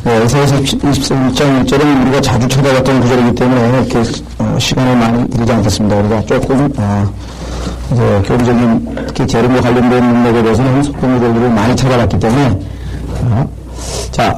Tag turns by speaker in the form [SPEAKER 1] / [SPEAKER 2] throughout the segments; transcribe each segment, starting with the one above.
[SPEAKER 1] 에사야서 21장 우리가 자주 찾아갔던 구절이기 때문에 이렇게 시간을 많이 들이지 않겠습니다. 우리가 조금 이제 교리적인 특히 재림과 관련된 문맥에 대해서는 속된 구절들을 많이 찾아봤기 때문에 자,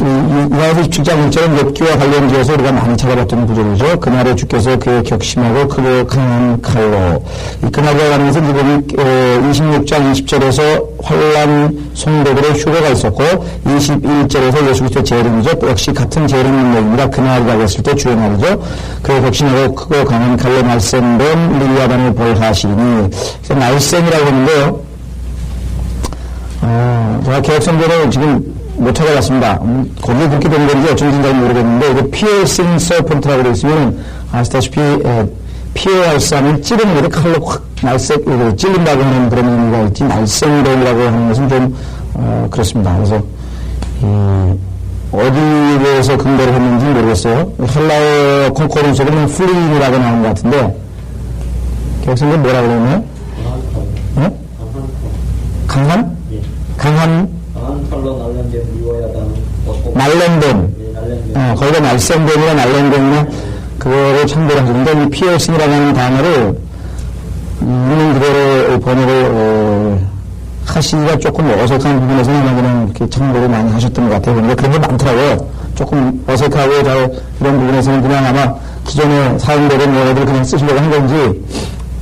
[SPEAKER 1] 이사야서 27장 1절은 엽기와 관련지어서 우리가 많이 찾아봤던 구절이죠. 그날에 주께서 그의 격심하고 크고 강한 칼로, 이 그날에 관해서 지금 26장 20절에서 환란 성도들의 휴거가 있었고 21절에서 예수 그리스도의 재림이죠. 역시 같은 재림 문맥입니다. 그날이라고 했을 때 주의 날이죠. 그의 격심하고 크고 강한 칼로 날쌘된 리비아단을 벌하시니, 날쌘이라고 하는데요. 제가 개혁성경을 지금 못 찾아봤습니다. 거기에 그렇게 된 건지 어쩐지 잘 모르겠는데, 이게 piercing serpent라고 되어 있으면, 아시다시피, pierce하면 찌르는 거를 칼로 확 찔린다고 하는 그런 의미가 있지, 날쌘뱀이라고 하는 것은 좀, 그렇습니다. 그래서, 어디에서 근거를 했는지 모르겠어요. 헬라어 콩코론스로는 플린이라고 나오는 것 같은데, 개혁성경 뭐라고 그러나요? 네? 강한? 강한?
[SPEAKER 2] 칼로 날랜뱀 미워야다는
[SPEAKER 1] 날랜뱀. 거기가 날쌘뱀이나 날랜뱀이나 그거를 참고를 하시는데, 이 피어싱이라고 하는 단어를 있는 그대로 번역을 하시기가 조금 어색한 부분에서는 아마 그냥 이렇게 참고를 많이 하셨던 것 같아요. 그런데 그런 게 많더라고요. 조금 어색하고 잘 이런 부분에서는 그냥 아마 기존에 사용되던 용어들 그냥 쓰시려고 한 건지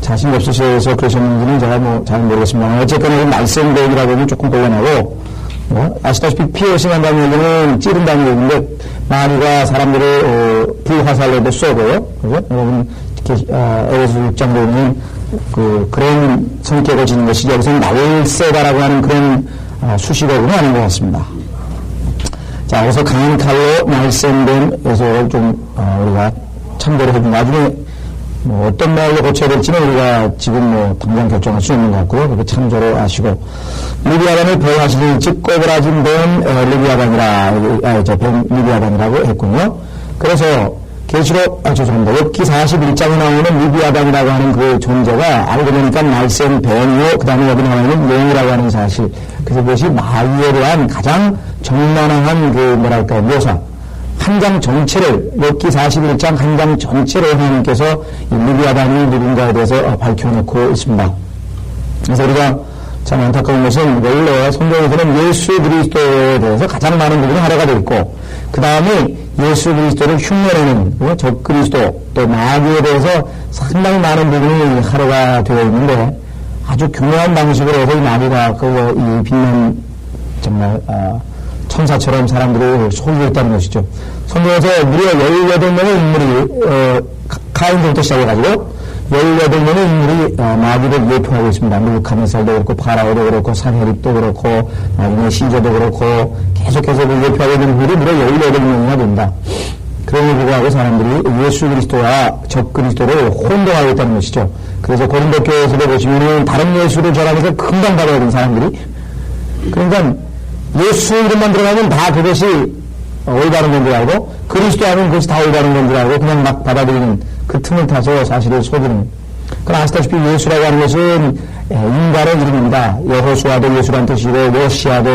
[SPEAKER 1] 자신이 없으셔서 그러셨는지는 제가 뭐 잘 모르겠습니다. 어쨌거나 날쌘뱀이라고 하면 조금 곤란하고, 아시다시피 피어싱 한다는 얘기는 찌른다는 얘기인데, 마귀가 사람들을 불화살로도 쏘고요. 그죠? 여러분 특히 에베소 6장에 보면 그런 성격을 지닌 것이죠. 여기서는 날쌘다라고 하는 그런 수식어는 아닌 것 같습니다. 자, 그래서 강한 칼로 날쌘뱀에서 좀 우리가 참고를 해준, 나중에 어떤 말로 고쳐야 될지는 우리가 지금 당장 결정할 수 있는 것 같고요. 그렇게 참조로 아시고, 리비아단을 벌하시니 즉 꼬부라진 뱀 리비아단이라고 했군요. 그래서 계시록 죄송합니다. 엽기 41장에 나오는 리비아단이라고 하는 그 존재가 알고 보니까 날쌘 뱀이요, 그 다음에 여기 나오는 용이라고 하는 사실, 그래서 그것이 마귀에 대한 가장 적나라한 묘사, 한 장 전체를, 엽기 41장 한 장 전체를 하나님께서 이 리비아단이 누군가에 대해서 밝혀놓고 있습니다. 그래서 우리가 참 안타까운 것은 원래 성경에서는 예수 그리스도에 대해서 가장 많은 부분이 할애가 되어 있고, 그 다음에 예수 그리스도를 흉내내는 적 그리스도, 또 마귀에 대해서 상당히 많은 부분이 할애가 되어 있는데, 아주 교묘한 방식으로 해서 이 마귀가 이 빛난 정말 천사처럼 사람들을 속이고 있다는 것이죠. 성경에서 무려 18명의 인물이 카인부터 시작해가지고 18명의 인물이 마귀를 예표하고 있습니다. 느부갓네살도 그렇고 파라오도 그렇고 산헤립도 그렇고 나중에 시저도 그렇고 계속해서 예표하고 있는 인물이 무려 18명이나 된다. 그럼에도 불구하고 사람들이 예수 그리스도와 적 그리스도를 혼동하고 있다는 것이죠. 그래서 고린도 교회에서도 보시면은 다른 예수를 전하면서 금방 받아야 되는 사람들이, 그러니까 예수 이름만 들어가면 다 그것이 올바른 건 줄 알고, 그리스도 하면 그것이 다 올바른 건 줄 알고 그냥 막 받아들이는 그 틈을 타서 사실을 속이는. 그럼 아시다시피 예수라고 하는 것은 인간의 이름입니다. 여호수아도 예수란 뜻이고, 요시아도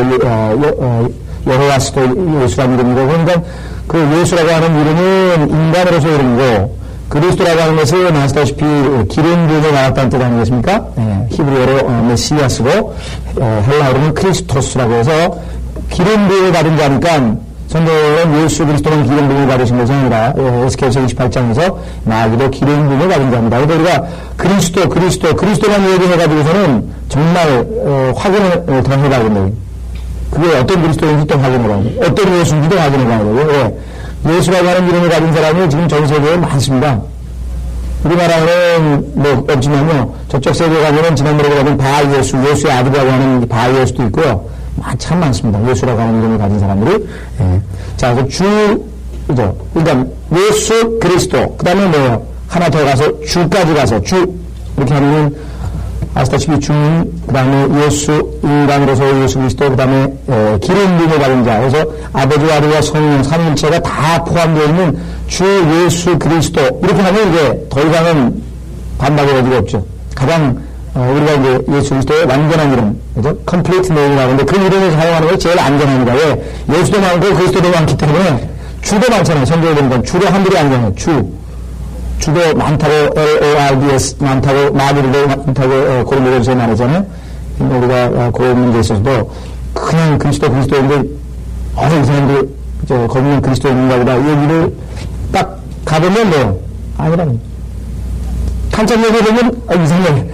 [SPEAKER 1] 여호와스도 예수란 이름이고, 그러니까 그 예수라고 하는 이름은 인간으로서 이름이고, 그리스도라고 하는 것은 아시다시피 기름 부음에 나왔다는 뜻 아니겠습니까? 히브리어로 메시아스고, 헬라어로는 크리스토스라고 해서 기름 부음을 받은 자니까, 성경은 예수 그리스도는 기름 부음을 받으신 것이 아니라 에스겔서 28장에서 마귀도 기름 부음을 받은 자입니다. 그래서 우리가 그리스도만 얘기해가지고서는 정말 확인을 더 해가거든요. 그게 어떤 그리스도인지 또 확인을 하고, 어떤 예수인지도 확인을 하고, 왜? 예수라고 하는 이름을 가진 사람이 지금 전 세계에 많습니다. 우리나라는 없지만요, 저쪽 세계에 가면은 지난번에 가면 바예수, 예수의 아들이라고 하는 바예수도 있고요. 참 많습니다. 예수라고 하는 이름을 가진 사람들이. 자, 그죠? 그러니까 예수 그리스도, 그 다음에 뭐예요? 하나 더 가서 주까지 가서 이렇게 하면은 아시다시피 주님, 그 다음에 예수, 인간으로서 예수 그리스도, 그 다음에 기름 부음을 받은 자, 그래서 아버지와 아들과 성령, 삼위일체가 다 포함되어 있는 주 예수 그리스도, 이렇게 하면 이게 더 이상은 반박의 여지가 없죠. 가장 우리가 이제 예수 그리스도의 완전한 이름, 그죠? complete name이라고 하는데 그 이름을 사용하는 게 제일 안전합니다. 왜? 예수도 많고 그리스도도 많기 때문에 주도 많잖아요. 성경에 보니까 주도 한둘이 아니잖아요. 주도 많다고 LORDS 많다고 마귀도 많다고 고린도전서에 말하잖아요. 근데 우리가 그 문제에 있어서도 그냥 그리스도인데 이 사람들 거기는 그리스도인인가 보다 여기를 딱 가보면 뭐 아니라는 한참 얘기해보면 이상해.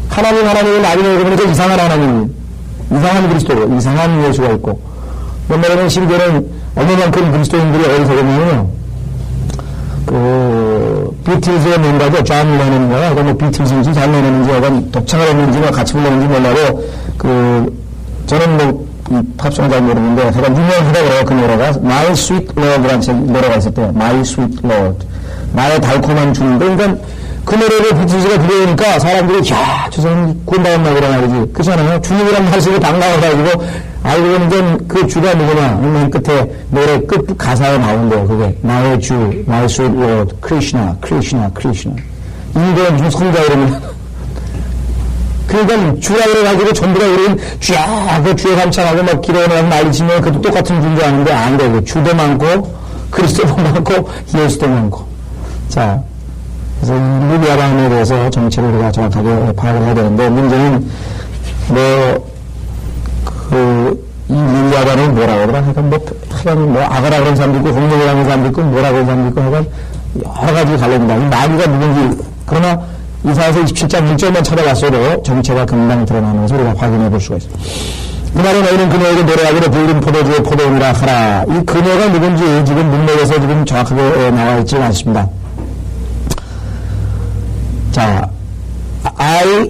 [SPEAKER 1] 하나님을 나중에 보면 이상한 하나님, 이상한 그리스도, 이상한 예수가 있고 뭐냐면 심지어는 어느 만큼 그리스도인들이 어디서 보면요 비틀즈의 멤버죠. 존 레논인가요? 이건 뭐 비틀즈인지 존 레논인지 약간 독창을 했는지 같이 불렀는지 몰라도 저는 뭐 이 팝송은 잘 모르는데 약간 유명하다고 그 노래가 My Sweet Lord라는 노래가 있었대요. My Sweet Lord. 나의 달콤한 주님. 그러니까 그 노래를 비틀즈가 부르니까 사람들이 저 사람 구원받았나 보다 말이지. 그렇잖아요. 주님이란 말씀이 반가워가지고 알고 보니까 그 주가 누구냐. 맨 끝에 노래 끝 가사에 나온대요. 그게 나의 주, My Sweet Lord, Krishna. 인도에 무슨 성자 이러면 그러니까 주라 그래가지고 전부가 이런 주야 그 주에 감찰하고 막 기도하고 난리치면 그것도 똑같은 주인 줄 아는데 안 돼요. 주도 많고 그리스도도 많고 예수도 많고. 자, 그래서 루비 아담에 대해서 정체를 우리가 정확하게 파악을 해야 되는데 문제는 이 루비 아담은 뭐라고 하더라? 하여간 아가라 그런 사람도 있고 홍목이라는 사람도 있고 뭐라고 하는 사람도 있고 하여간 여러 가지 갈립니다. 이 마귀가 누군지 그러나 이사야서 27장 1절만 찾아봤어도 정체가 금방 드러나는 것을 우리가 확인해 볼 수가 있습니다. 그날에 너희는 그녀에게 노래하기로 불린 포도주의 포도원이라 하라. 이 그녀가 누군지 지금 문맥에서 지금 정확하게 나와 있지 않습니다. 자,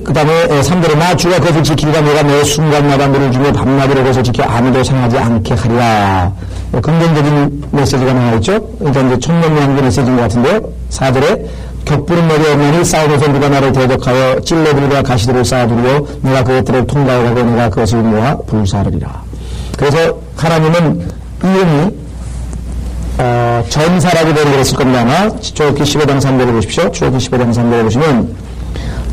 [SPEAKER 1] 그 다음에 3절에 나 주가 그것을 지키리라. 내가 내 순간마다 너를 주며 밤낮으로 그것을 지켜 아무도 상하지 않게 하리라. 긍정적인 메시지가 나와 있죠. 그러니까 이제 천년명한 메시지인 것 같은데요. 4절에 격부른 머리 없나니 싸움에서 누가 나를 대적하여 찔레들과 가시들을 쌓아두려 내가 그것들을 통과하고 내가 그것을 모아 불사르리라. 그래서 하나님은 이름이 전사라고 번역했을 겁니다. 아마 출애굽기 15장 3절을 보십시오. 출애굽기 15장 3절을 보시면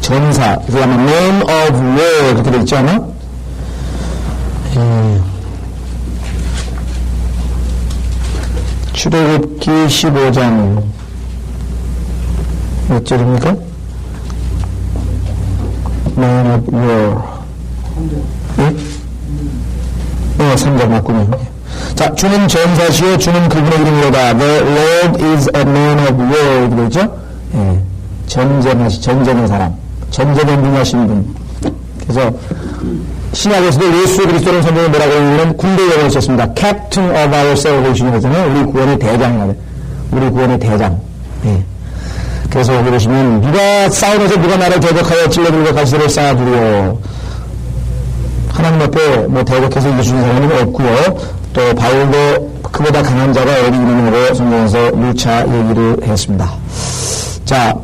[SPEAKER 1] 전사, 그게 아마 Man of War 그렇게 되어 있지 않나? 출애굽기 15장 몇 절입니까? Man of War. 네, 3절 맞군요. 자, 주는 전사시요, 주는 그분의 이름이로다. The Lord is a man of war. 그러죠? 예. 전쟁의 사람. 전쟁에 능하신 분. 그래서, 신약에서도 예수 그리스도를 선생님 뭐라고 하냐면 군대 영어를 썼습니다. Captain of our salvation 하잖아요. 우리 구원의 대장이라고. 우리 구원의 대장. 예. 그래서 여기 보시면 누가 싸움에서 누가 나를 대적하여 찔러들고 가시들을 쌓아두려. 하나님 앞에 대적해서 이기주는 사람은 없고요. 또 바울도 그보다 강한 자가 어디 있느냐고 성경에서 누차 얘기를 했습니다. 자,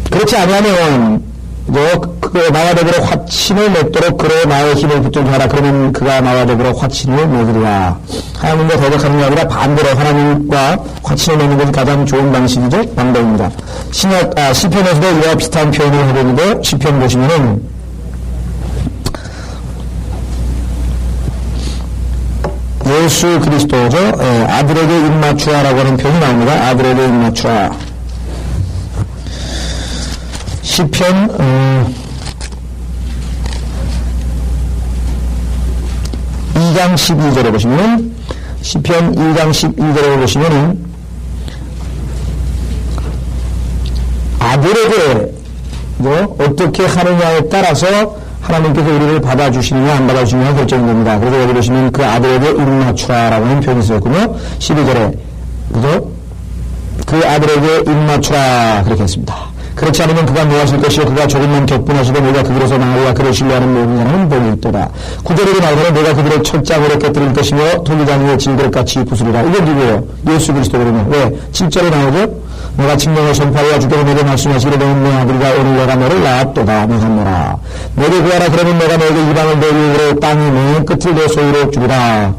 [SPEAKER 1] 그렇지 않으면 나와 더불어 화친을 맺도록 그로 나의 힘을 붙들게 하라. 그러면 그가 나와 더불어 화친을 맺으리라. 하나님과 대적하는 게 아니라 반대로 하나님과 화친을 맺는 것이 가장 좋은 방식이죠. 방법입니다. 시편에서도 이와 비슷한 표현을 하고 있는데 시편 보시면은 예수 그리스도죠. 아들에게 입맞추라라고 하는 표현이 나옵니다. 아들에게 입맞추라. 시편 2장 12절에 보시면은 시편 2장 12절에 보시면은 아들에게 어떻게 하느냐에 따라서 하나님께서 우리를 받아주시느냐 안 받아주시느냐 결정이 됩니다. 그래서 여기 보시면 그 아들에게 입맞추라라고 하는 표현이 쓰였군요. 12절에 그죠? 그 아들에게 입맞추라 그렇게 했습니다. 그렇지 않으면 그가 노하실 것이요 그가 조금만 격분하시고 내가 그 길에서 나가리라 그를 신뢰하는 모든 사람은 복이 있도다. 9절에도 나오면 내가 그들을 첫장으로 깨뜨릴 것이며 토기장에 질그릇같이 부수리라. 이게 누구예요? 예수 그리스도거든요. 왜? 7절에 나오죠? 내가 칙령을 선포하여 주께서 내게 말씀하시기를 너는 내 아들이라 오늘 내가 너를 낳았도다. 내가 뭐라 내게 구하라 그러면 내가 너에게 이방을 내 위로 땅이 내 끝을 내 소유로 주리라.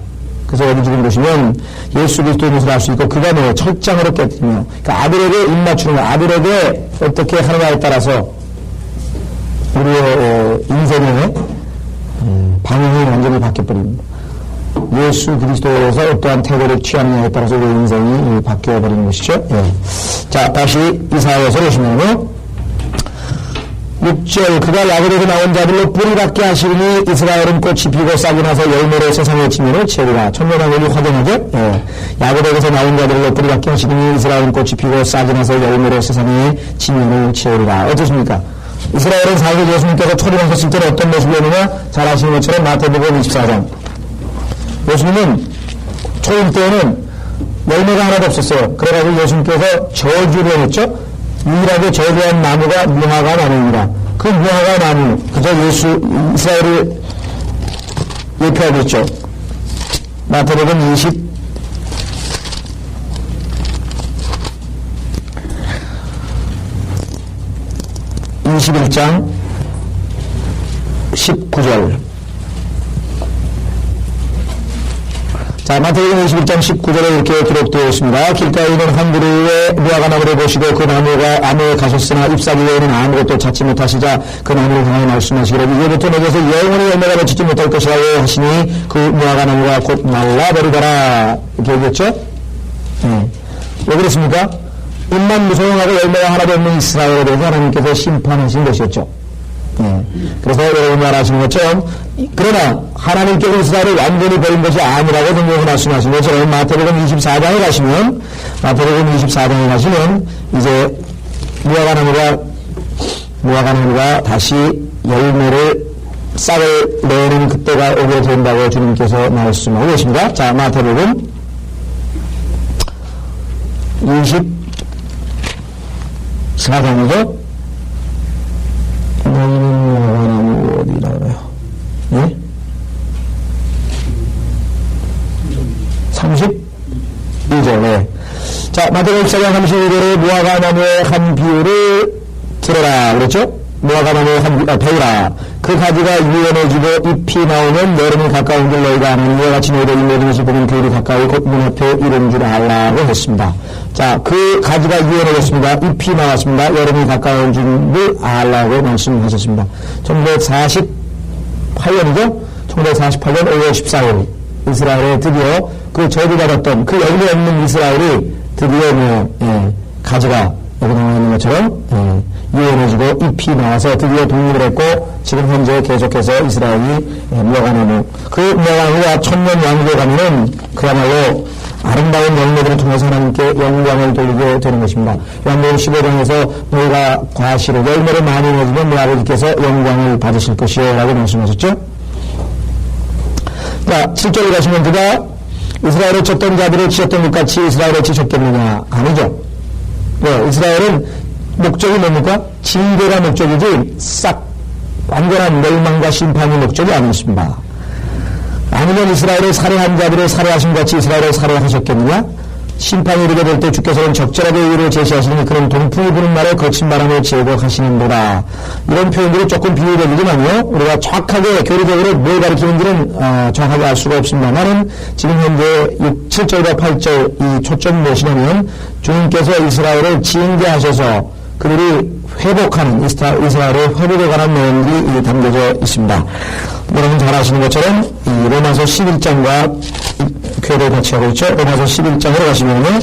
[SPEAKER 1] 그래서 여기 지금 보시면 예수 그리스도의 것을 알 수 있고 그가 내 철장으로 깨뜨리며 그러니까 아들에게 입맞추는 거 아들에게 어떻게 하느냐에 따라서 우리의 인생의 방향이 완전히 바뀌어버립니다. 예수 그리스도에서 어떠한 태도를 취하느냐에 따라서 우리 인생이 바뀌어버리는 것이죠. 예. 자, 다시 이사야서 보시면요. 6절 그가 야곱에서 나온 자들로 뿌리 받게 하시니 이스라엘은 꽃이 피고 싹이 나서 열매로 세상의 지면을 채우라. 천년왕국이 확연하죠. 예. 야곱에서 나온 자들로 뿌리 받게 하시니 이스라엘은 꽃이 피고 싹이 나서 열매로 세상의 지면을 채우라. 어떻습니까? 이스라엘은 사실 예수님께서 초림하셨을 때는 어떤 모습이었느냐? 잘 아시는 것처럼 마태복음 24장. 예수님은 초림 때에는 열매가 하나도 없었어요. 그래가지고 예수님께서 저주를 했죠. 유일하게 저주한 나무가 무화과 나무입니다. 그 무화과 나무, 그저 이스라엘을 예표하고 있죠. 마태복음 21장 19절. 자, 마태복음 21장 19절에 이렇게 기록되어 있습니다. 길가에 있는 한 그루의 무화과 나무를 보시고 그 나무가 나무에 가셨으나 ip사귀 외에는 아무것도 찾지 못하시자 그 나무를 향하여 말씀하시기를 이제부터 내게서 영원히 열매가 맺히지 못할 것이라고 하시니 그 무화과 나무가 곧 말라버리더라. 이렇게 얘기했죠? 왜 그렇습니까? 입만 무성하고 열매가 하나도 없는 이스라엘에 대해서 하나님께서 심판하신 것이었죠. 그래서 여러분 말 아시는 것처럼 그러나 하나님께서 이스라엘을 완전히 버린 것이 아니라고 성경에서 말씀하신 것처럼 마태복음 24장에 가시면 이제 무화과 나무가 다시 열매를 싹을 내는 그때가 오게 된다고 주님께서 말씀하고 계십니다. 자, 마태복음 24장이죠. 무화과나무 어디라 그래요? 예? 32절. 네. 자, 마태복음 24장 32절에 무화과나무의 한 비유를 들어라 그랬죠? 무화과나무의 배우라. 그 가지가 유연해지고 잎이 나오면 여름이 가까운 줄 너희가 아는 이와 같이 너희도 이 모든 것을 보면 겨울이 가까이 곧 눈앞에 이른 줄 알라고 했습니다. 자, 그 가지가 유연해졌습니다. 잎이 나왔습니다. 여름이 가까운 줄 알라고 말씀하셨습니다. 1948년이죠? 1948년 5월 14일 이스라엘에 드디어 그 저주받았던 그 열매 없는 이스라엘이 드디어 가지가 여기 나와 있는 것처럼 유연해지고 잎이 나와서 드디어 독립을 했고 지금 현재 계속해서 이스라엘이 무화과나무 그 무화과나무가 천년 왕국에 가면은 그야말로 아름다운 열매들을 통해서 하나님께 영광을 돌리게 되는 것입니다. 요한복음 15장에서 너희가 과실을 열매를 많이 맺으면 내 아버지께서 영광을 받으실 것이요 라고 말씀하셨죠. 자, 7절에 가시면 그가 이스라엘을 쳤던 자들을 치셨던 것 같이 이스라엘을 치셨겠느냐? 아니죠. 이스라엘은 목적이 뭡니까? 징계가 목적이지 싹 완전한 멸망과 심판이 목적이 아니었습니다. 아니면 이스라엘을 살해한 자들을 살해하신 같이 이스라엘을 살해하셨겠느냐? 심판이 이르게 될 때 주께서는 적절하게 이유를 제시하시니 그런 동풍이 부는 말에 거친 바람을 제거하시는도다. 이런 표현들이 조금 비유되지만요. 우리가 정확하게 교리적으로 뭘 가리키는지는 정확하게 알 수가 없습니다만은 지금 현재 7절과 8절 이 초점이 무엇이냐면 주님께서 이스라엘을 징계하셔서 그들이 회복하는 이스라엘의 회복에 관한 내용들이 담겨져 있습니다. 여러분 잘 아시는 것처럼 이 로마서 11장과 궤를 같이 하고 있죠. 로마서 11장으로 가시면요.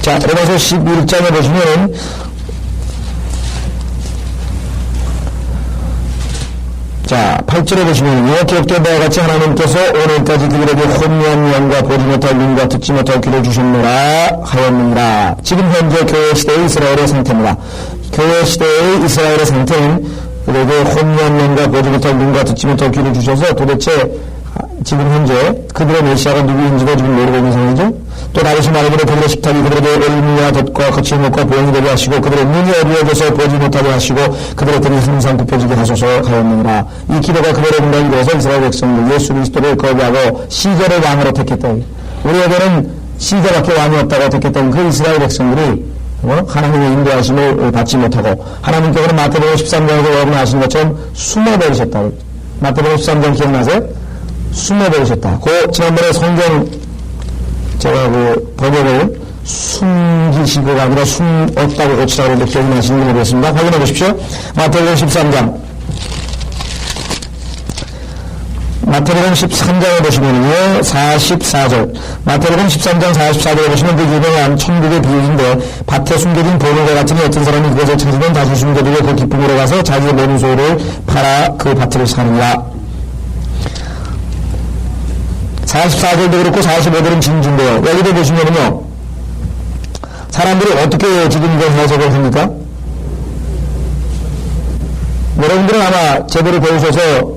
[SPEAKER 1] 자, 로마서 11장에 보시면 자, 8절에 보시면요. 기록된 바와 같이 하나님께서 오늘까지 그들에게 혼미한 영과 보지 못할 눈과 듣지 못할 귀를 주셨노라 하였느니라. 지금 현재 교회 시대의 이스라엘의 상태입니다. 교회 시대의 이스라엘의 상태는 그들에게 혼미한 영과 보지 못할 눈과 듣지 못할 귀를 주셔서 도대체 지금 현재 그들의 메시아가 누구인지도 지금 모르고 있는 상황이죠. 또 다르시 말하기를 그들의 식탁이 그들에게 얼미와 덫과 거친 목과 보행이 되게 하시고 그들의 눈이 어두워져서 보지 못하게 하시고 그들의 등이 항상 굽혀지게 하소서 하였느니라. 이 기도가 그들의 분당이 되어서 이스라엘 백성들 예수 그리스도를 거부하고 시절의 왕으로 택했다. 우리에게는 시절밖에 왕이 없다고 택했던 그 이스라엘 백성들이 하나님의 인도하심을 받지 못하고 하나님께서는 마태복음 13장에서 여러분 아시는 것처럼 숨어버리셨다고. 마태복음 13장 기억나세요? 숨어버리셨다. 그 지난번에 성경 제가 그 번역을 숨기시고가 아니라 숨었다고 고치라고 했는데 기억이 나시는지 모르겠습니다. 확인해 보십시오. 마태복음 13장. 마태복음 13장에 보시면요, 44절. 마태복음 13장 44절에 보시면 그 유명한 천국의 비유인데, 밭에 숨겨진 보물과 같으니 어떤 사람이 그것을 찾으면 다시 숨겨두고 그 기쁨으로 가서 자기의 모든 소유를 팔아 그 밭을 사느니라. 44절도 그렇고 45절은 진주인데요. 여기도 보시면은요, 사람들이 어떻게 지금 이걸 해석을 합니까? 여러분들은 아마 제대로 배우셔서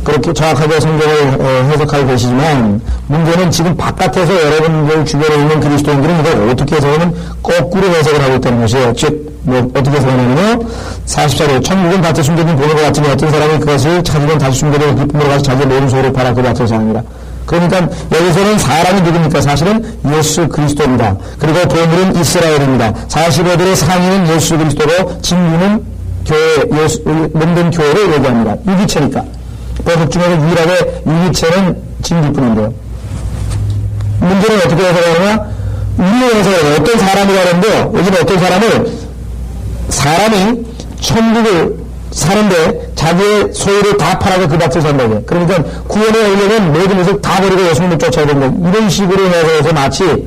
[SPEAKER 1] 그렇게 정확하게 성경을 해석하고 계시지만, 문제는 지금 바깥에서 여러분들 주변에 있는 그리스도인들은 이걸 어떻게 해석하면 거꾸로 해석을 하고 있다는 것이에요. 즉, 어떻게 해석하냐면요, 44절, 천국은 밭에 숨겨진 보물과 같으니 어떤 사람이 그것을 찾으면 다시 숨겨둔 기쁨으로 가서 자기의 모든 소유를 팔아 그 밭을 사느니라. 그러니까 여기서는 사람이 누굽니까? 사실은 예수 그리스도입니다. 그리고 보물은 이스라엘입니다. 45절의 상위는 예수 그리스도고 진주는 교회, 예수, 몸된 교회를 얘기합니다. 유기체니까. 보석 중에서 유일하게 유기체는 진주뿐인데요. 문제는 어떻게 해석하느냐? 우리의 해석은 어떤 사람이 가는데요. 여기는 어떤 사람이 천국을 사는데 자기의 소유를 다 팔아서 그 밭을 산다고. 그러니까 구원에 오려면 모든 것을 다 버리고 예수님을 쫓아야 된다. 이런 식으로 해석해서 마치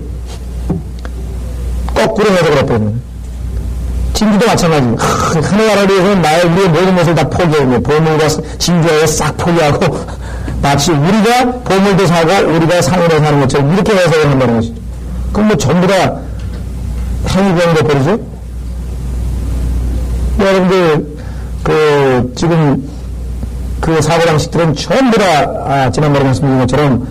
[SPEAKER 1] 거꾸로 해석을 했거든요. 진주도 마찬가지입니다. 하늘나라를 위해서는 우리의 모든 것을 다 포기하고 보물과 진주에 싹 포기하고 마치 우리가 보물도 사고 우리가 상으로 사는 것처럼 이렇게 해석을 한다는 것이죠. 그럼 뭐 전부 다 행위병이 돼버리죠? 여러분들 지금 그 사고방식들은 전부 다 지난번에 말씀드린 것처럼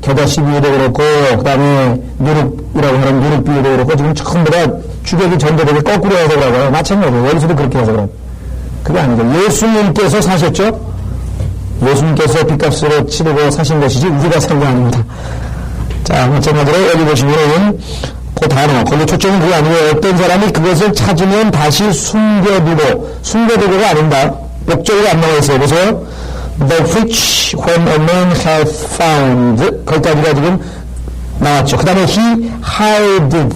[SPEAKER 1] 겨자 시비도 그렇고 그 다음에 누룩이라고 하는 누룩 비유도 그렇고 지금 전부 다 주객이 전도되게 거꾸로 해석을 하고요. 마찬가지예요. 여기서도 그렇게 해석을 합니다. 그게 아니죠. 예수님께서 사셨죠? 예수님께서 빚값으로 치르고 사신 것이지 우리가 산 게 아닙니다. 자, 마찬가지로 여기 보시면은 그 단어, 거기 초점은 그게 아니고 어떤 사람이 그것을 찾으면 다시 숨겨두고가 아닌다. 목적이 안 나와 있어요. 보세요. The which when a man hath found, 거기까지가 지금 나왔죠. 그 다음에 he hideth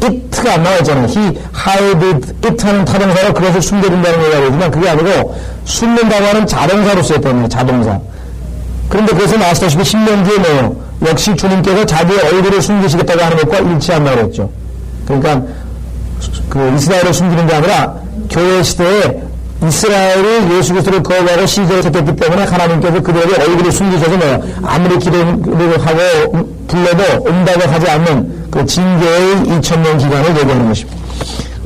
[SPEAKER 1] it가 안 나왔잖아요. he hideth it 하는 타동사로 그것을 숨겨둔다는 얘기가 되지만 그게 아니고 숨는다고 하는 자동사로 쓰였다는 거예요. 자동사. 그런데 그것은 아시다시피 신명기에 뭐예요? 역시 주님께서 자기의 얼굴을 숨기시겠다고 하는 것과 일치한다고 그랬죠. 그러니까 그 이스라엘을 숨기는 게 아니라 교회 시대에 이스라엘이 예수 그리스도를 거부하고 시절에 섰기 때문에 하나님께서 그들에게 얼굴을 숨기셔서 뭐예요? 아무리 기도를 하고 불러도 응답을 하지 않는 그 징계의 2000년 기간을 얘기하는 것입니다.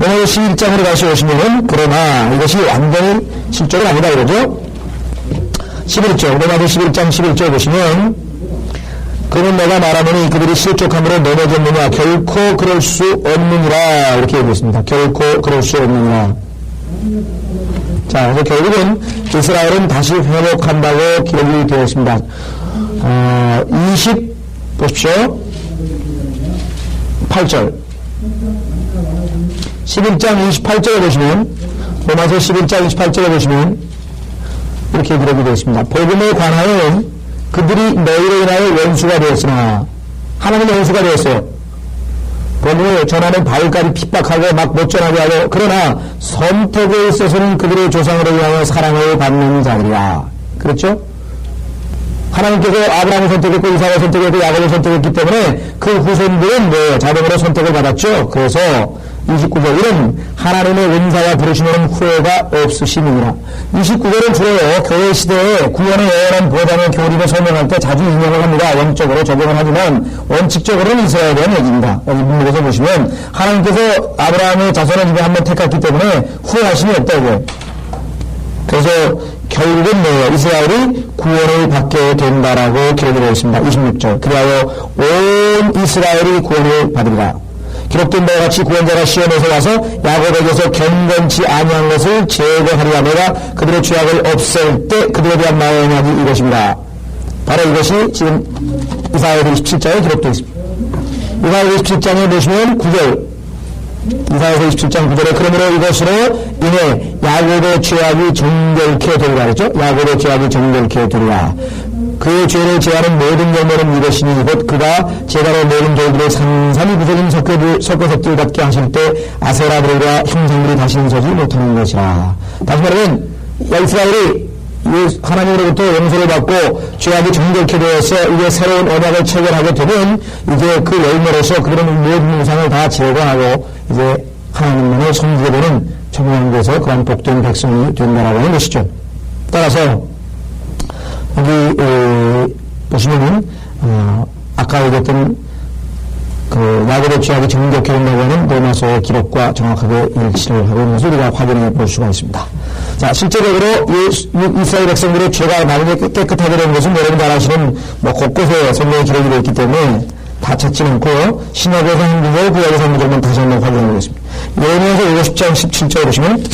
[SPEAKER 1] 오늘 11장으로 다시 오시면은 그러나 이것이 완전히 실적은 아니다 그러죠. 11절, 로마서 11장 11절 보시면 그는 내가 말하노니 그들이 실족함으로 넘어졌느냐 결코 그럴 수 없느니라 이렇게 얘기했습니다. 결코 그럴 수 없느니라. 자, 그래서 결국은 이스라엘은 다시 회복한다고 기록이 되어 있습니다. 보십시오. 8절. 11장 28절에 보시면, 로마서 11장 28절에 보시면, 이렇게 기록이 되어 있습니다. 복음에 관하여는 그들이 너희로 인하여 원수가 되었으나, 하나님의 원수가 되었어요. 복음을 전하는 바울까지 핍박하고 막 못 전하게 하고, 그러나 선택에 있어서는 그들의 조상으로 위하여 사랑을 받는 자들이야. 그렇죠? 하나님께서 아브라함을 선택했고 이삭을 선택했고 야곱을 선택했기 때문에 그 후손들은 뭐 자동으로 선택을 받았죠. 그래서 29절 이런 하나님의 은사와 부르심에는 후회가 없으심이니라. 29절은 주로 교회 시대에 구원의 영원한 보장의 교리를 설명할 때 자주 인용을 합니다. 원적으로 적용을 하지만 원칙적으로는 이스라엘에 대한 얘기입니다. 여기 문맥에서 보시면 하나님께서 아브라함의 자손을 집에 한번 택했기 때문에 후회하심이 없다고요. 그래서 결국은 뭐예요? 이스라엘이 구원을 받게 된다라고 기록이 되어 있습니다. 26절. 그리하여 온 이스라엘이 구원을 받으리라. 기록된 바와 같이 구원자가 시온에서 와서 야곱에게서 경건치 아니한 것을 제거하리라. 내가 그들의 죄악을 없앨 때 그들에 대한 나의 언약이 이것입니다. 바로 이것이 지금 이사야 27장에 기록되어 있습니다. 이사야 27장에 보시면 9절 이사야서 27장 9절에 그러므로 이것으로 인해 야곱의 죄악이 정결케 되리라 그랬죠. 야곱의 죄악이 정결케 되리라. 그의 죄를 제하는 모든 열매는 이것이니 곧 그가 제가로 모든 돌들을 산산이 부서진 섞어서 띠우답게 하실 때 아세라들과 형상들이 다시는 서지 못하는 것이라. 다시 말하면 이스라엘이 하나님으로부터 용서를 받고 죄악이 정결케 되어서 이제 새로운 언약을 체결하게 되면 이제 그 열매로서 그런 모든 우상을 다 제거하고 이제 하나님만을 섬기게 되는 정황에서 그런 복된 백성이 된다라고 하는 것이죠. 따라서 여기 보시면은 아까 얘기했던 그 야곱의 죄악이 정결케 된다고 하는 로마서의 기록과 정확하게 일치를 하고 있는 것을 우리가 확인해 볼 수가 있습니다. 자, 실제적으로 이스라엘 백성들의 죄가 많이 깨끗하게 된 것은 여러분 잘 아시는 곳곳에 성경에 기록이 되어 있기 때문에 다 찾지 않고 신약에서 한국어, 구약에서 한국어만 다시 한번 확인해 보겠습니다. 예레미야서 50장 17절 보시면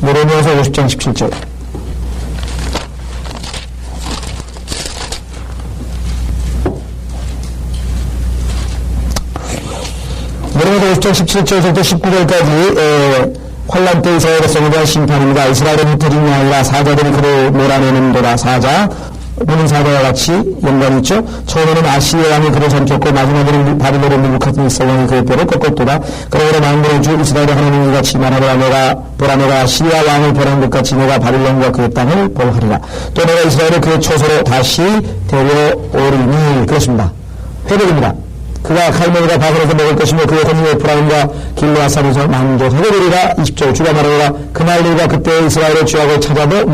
[SPEAKER 1] 예레미야서 50장 17절 예레미야 50장 17절부터 19절까지 환란 때 이스라엘 백성에 대한 심판입니다. 이스라엘의 흩어진 양이라 사자들이 그를 몰아내는도다. 사자 보는 사자와 같이 연관이 있죠. 처음에는 아시리아 왕이 그를 삼켰고 마지막에는 바빌론의 느부갓네살 왕이 그의 뼈를 꺾었도다. 그러므로 만군의 주 이스라엘의 하나님이 같이 말하노라. 내가 아시리아 왕을 벌한 것 같이 내가 바빌론과 그의 땅을 벌하리라. 또 내가 이스라엘을 그의 초소로 다시 데려오리니. 그렇습니다. 회복입니다. 그가 갈멜과 바산에서 먹을 것이며 그의 혼이 에프라임과 길르앗산에서 만족하게 되리라. 20절 주가 말하노라. 그날 너희가 그때 이스라엘의 죄악을 찾아도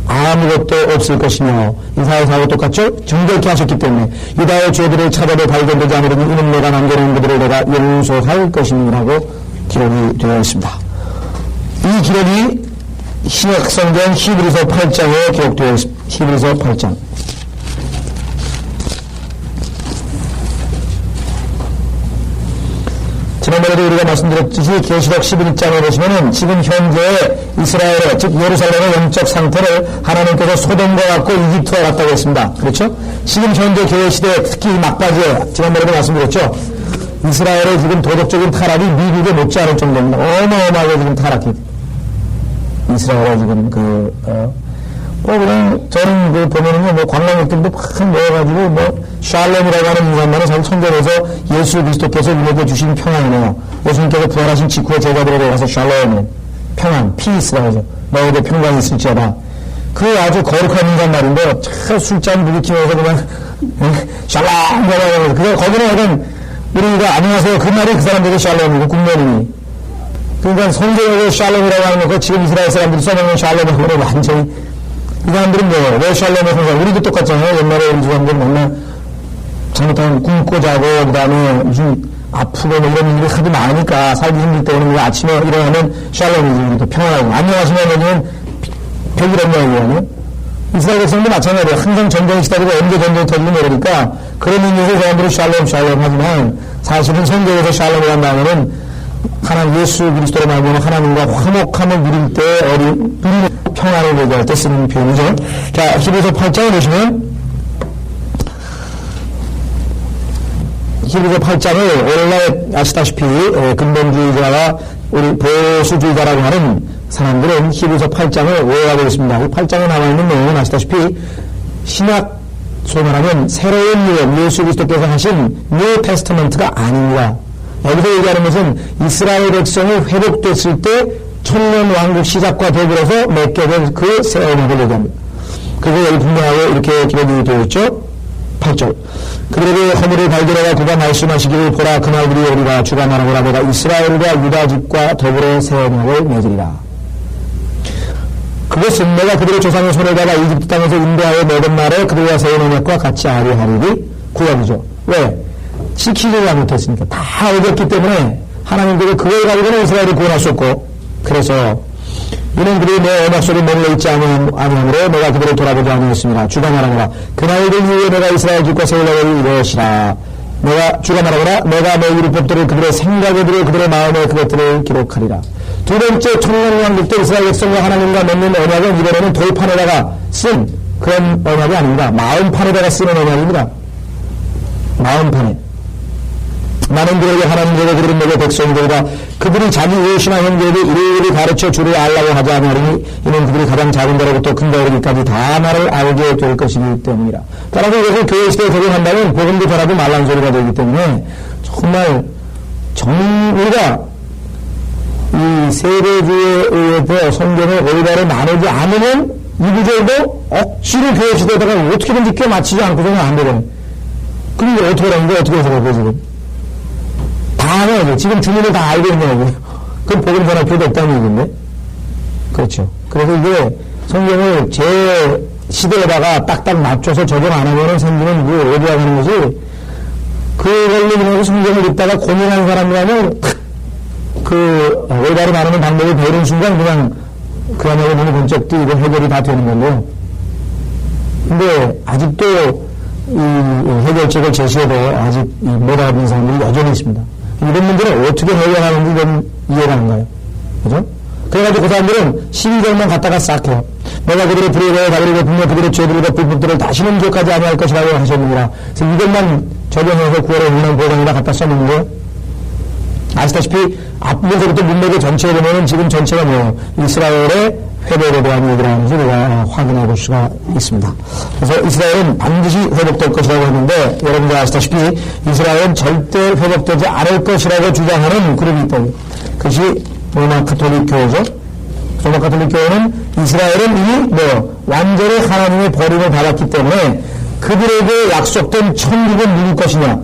[SPEAKER 1] 아무것도 없을 것이며. 이사야서하고 똑같죠? 정결케 하셨기 때문에 유다의 죄들을 찾아도 발견되지 않으려니 이는 내가 남겨놓은 그들을 내가 용서할 것이니라고 기록이 되어 있습니다. 이 기록이 신약 성경 히브리서 8장에 기록되어 있습니다. 히브리서 8장 지난번에도 우리가 말씀드렸듯이 계시록 11장에 보시면은 지금 현재 이스라엘의 즉 예루살렘의 영적 상태를 하나님께서 소돔과 같고 이집트와 같다고 했습니다. 그렇죠? 지금 현재 교회 시대 특히 막바지에 지난번에도 말씀드렸죠. 이스라엘의 지금 도덕적인 타락이 미국에 못지 않을 정도입니다. 어마어마하게 지금 타락이 이스라엘의 지금 그냥 저는 보면은요 관광객들도 막 모여가지고 샬롬이라고 하는 인간만은 사실 성경에서 예수 그리스도께서 우리에게 주신 평안이네요. 예수님께서 부활하신 직후에 제자들에게 가서 샬롬, 평안, 피스라고 하죠. 너에게 평강이 있을지어다. 그 아주 거룩한 인간 말인데 참 술잔 부딪히면서 그냥 샬롬 이라고 그래서 거기는 약간 우리가 안녕하세요 그 말이 그 사람들에게 샬롬이고 국면이니. 그러니까 성경에서 샬롬이라고 하는 거 지금 이스라엘 사람들이 써먹는 샬롬을 완전히 이 사람들은 왜 샬롬을 하는 우리도 똑같잖아요. 옛날에 우리 사람들 맨날 잘못하면 굶고 자고 그 다음에 무슨 아프고 이런 일이 하도 많으니까 살기 힘들 때 오는 거 아침에 일어나면 샬롬이지 우리도 평안하고 안녕하시면 여기는 벽이란 얘기거든요. 이스라엘 백성도 마찬가지예요. 항상 전쟁이 시달리고 언제 전쟁이 터지고 모르니까 그런 의미에서 사람들은 샬롬 하지만 사실은 성경에서 샬롬이란 단어는 하나님 예수 그리스도로 말미암아 하나님과 화목함을 누릴 때 누리는 평안을 얘기할 때 쓰는 표현이죠. 자, 히브리서 8장을 보시면 히브리서 8장을 오늘날 아시다시피 근본주의자와 우리 보수주의자라고 하는 사람들은 히브리서 8장을 오해하고 있습니다. 이 8장에 나와 있는 내용은 아시다시피 신약 소말하면 새로운 유언 예수 그리스도께서 하신 뉴 테스트먼트가 아닙니다. 여기서 얘기하는 것은 이스라엘 백성이 회복됐을 때 천년 왕국 시작과 더불어서 맺게 된 그 새 언약을 얘기합니다. 그리고 여기 분명하게 이렇게 기록이 되어 있죠. 8절 그들에게 허물을 발견하여 그가 말씀하시기를 보라 그날들이 오리라 주가 말하노라 내가 이스라엘과 유다 집과 더불어 새 언약을 맺으리라. 그것은 내가 그들의 조상의 손에다가 이집트 땅에서 인도하여 먹은 날에 그들과 세운 언약과 같이 하려 하리니 구약이죠. 왜? 지키지가 못했으니까 다 어겼기 때문에 하나님께서 그걸 가지고는 이스라엘을 구원할 수 없고 그래서 이는 그들이 내 언약 속에 머물러 있지 아니하므로 내가 그들을 돌아보지 아니했습니다. 주가 말하노라 그날들 이후에 내가 이스라엘 집과 세울 언약을 이루었이라. 내가 주가 말하노라 내가 내 율법들을 그들의 생각에 들여 그들의 마음에 그것들을 기록하리라. 두 번째 천년왕국 때 이스라엘 백성과 하나님과 맺는 언약은 이번에는 돌판에다가 쓴 그런 언약이 아닙니다. 마음판에다가 쓰는 언약입니다. 마음판에 많은 그에게 하나님께서 그들은 내게 백성들이다. 그들이 자기 외신한 형제에게 이리이리 가르쳐 주를 알라고 하지 않으니 이는 그들이 가장 작은 데로부터 큰 데 이르기까지 다 나를 알게 될 것이기 때문이라. 따라서 이것을 교회 시대에 적용한다면 복음도 전하고 말란 소리가 되기 때문에 정말 우리가 이 세대주의에 의해서 성경을 올바로 나누지 않으면 이 구절도 억지로 교회 시대에다가 어떻게든지 껴맞추지 않고서는 안 되거든요. 그럼 이게 어떻게 하는 거야? 어떻게 해서 그래 지금? 다 알아야죠. 지금 주민을 다 알고 있는 거고요. 그럼 복음 전할 필요도 없다는 얘기인데. 그렇죠. 그래서 이게 성경을 제 시대에다가 딱딱 맞춰서 적용 안 하면은 생기는 그 오류가 되는 것이 그걸로 인해서 성경을 읽다가 고민하는 사람이라면 그 올바로 나누는 방법을 배우는 순간 그냥 그야말로 눈이 번쩍 뜨이고 해결이 다 되는 건데요. 근데 아직도 이 해결책을 제시해도 아직 못 알아본 사람들이 여전히 있습니다. 이런 문제를 어떻게 해결하는지 좀 이해가 안 가요. 그죠? 그래가지고 그 사람들은 12절만 갖다가 싹 해요. 내가 그들의 불의에 대해 다리를 베풀며 그들의 죄들을 베풀 것들을 다시는 기억하지 아니할 것이라고 하셨느니라. 그래서 이것만 적용해서 9월에 운명 보장이라 갖다 써놓는 거예요. 아시다시피 앞부분부터 문맥의 전체에 보면은 지금 전체가 뭐예요? 이스라엘의 회복에 대한 얘기를 하면서 우리가 확인해 볼 수가 있습니다. 그래서 이스라엘은 반드시 회복될 것이라고 했는데 여러분들 아시다시피 이스라엘은 절대 회복되지 않을 것이라고 주장하는 그룹이 있다고요. 그것이 로마 가톨릭 교회죠. 로마 가톨릭 교회는 이스라엘은 이미 완전히 하나님의 버림을 받았기 때문에 그들에게 약속된 천국은 누구 것이냐?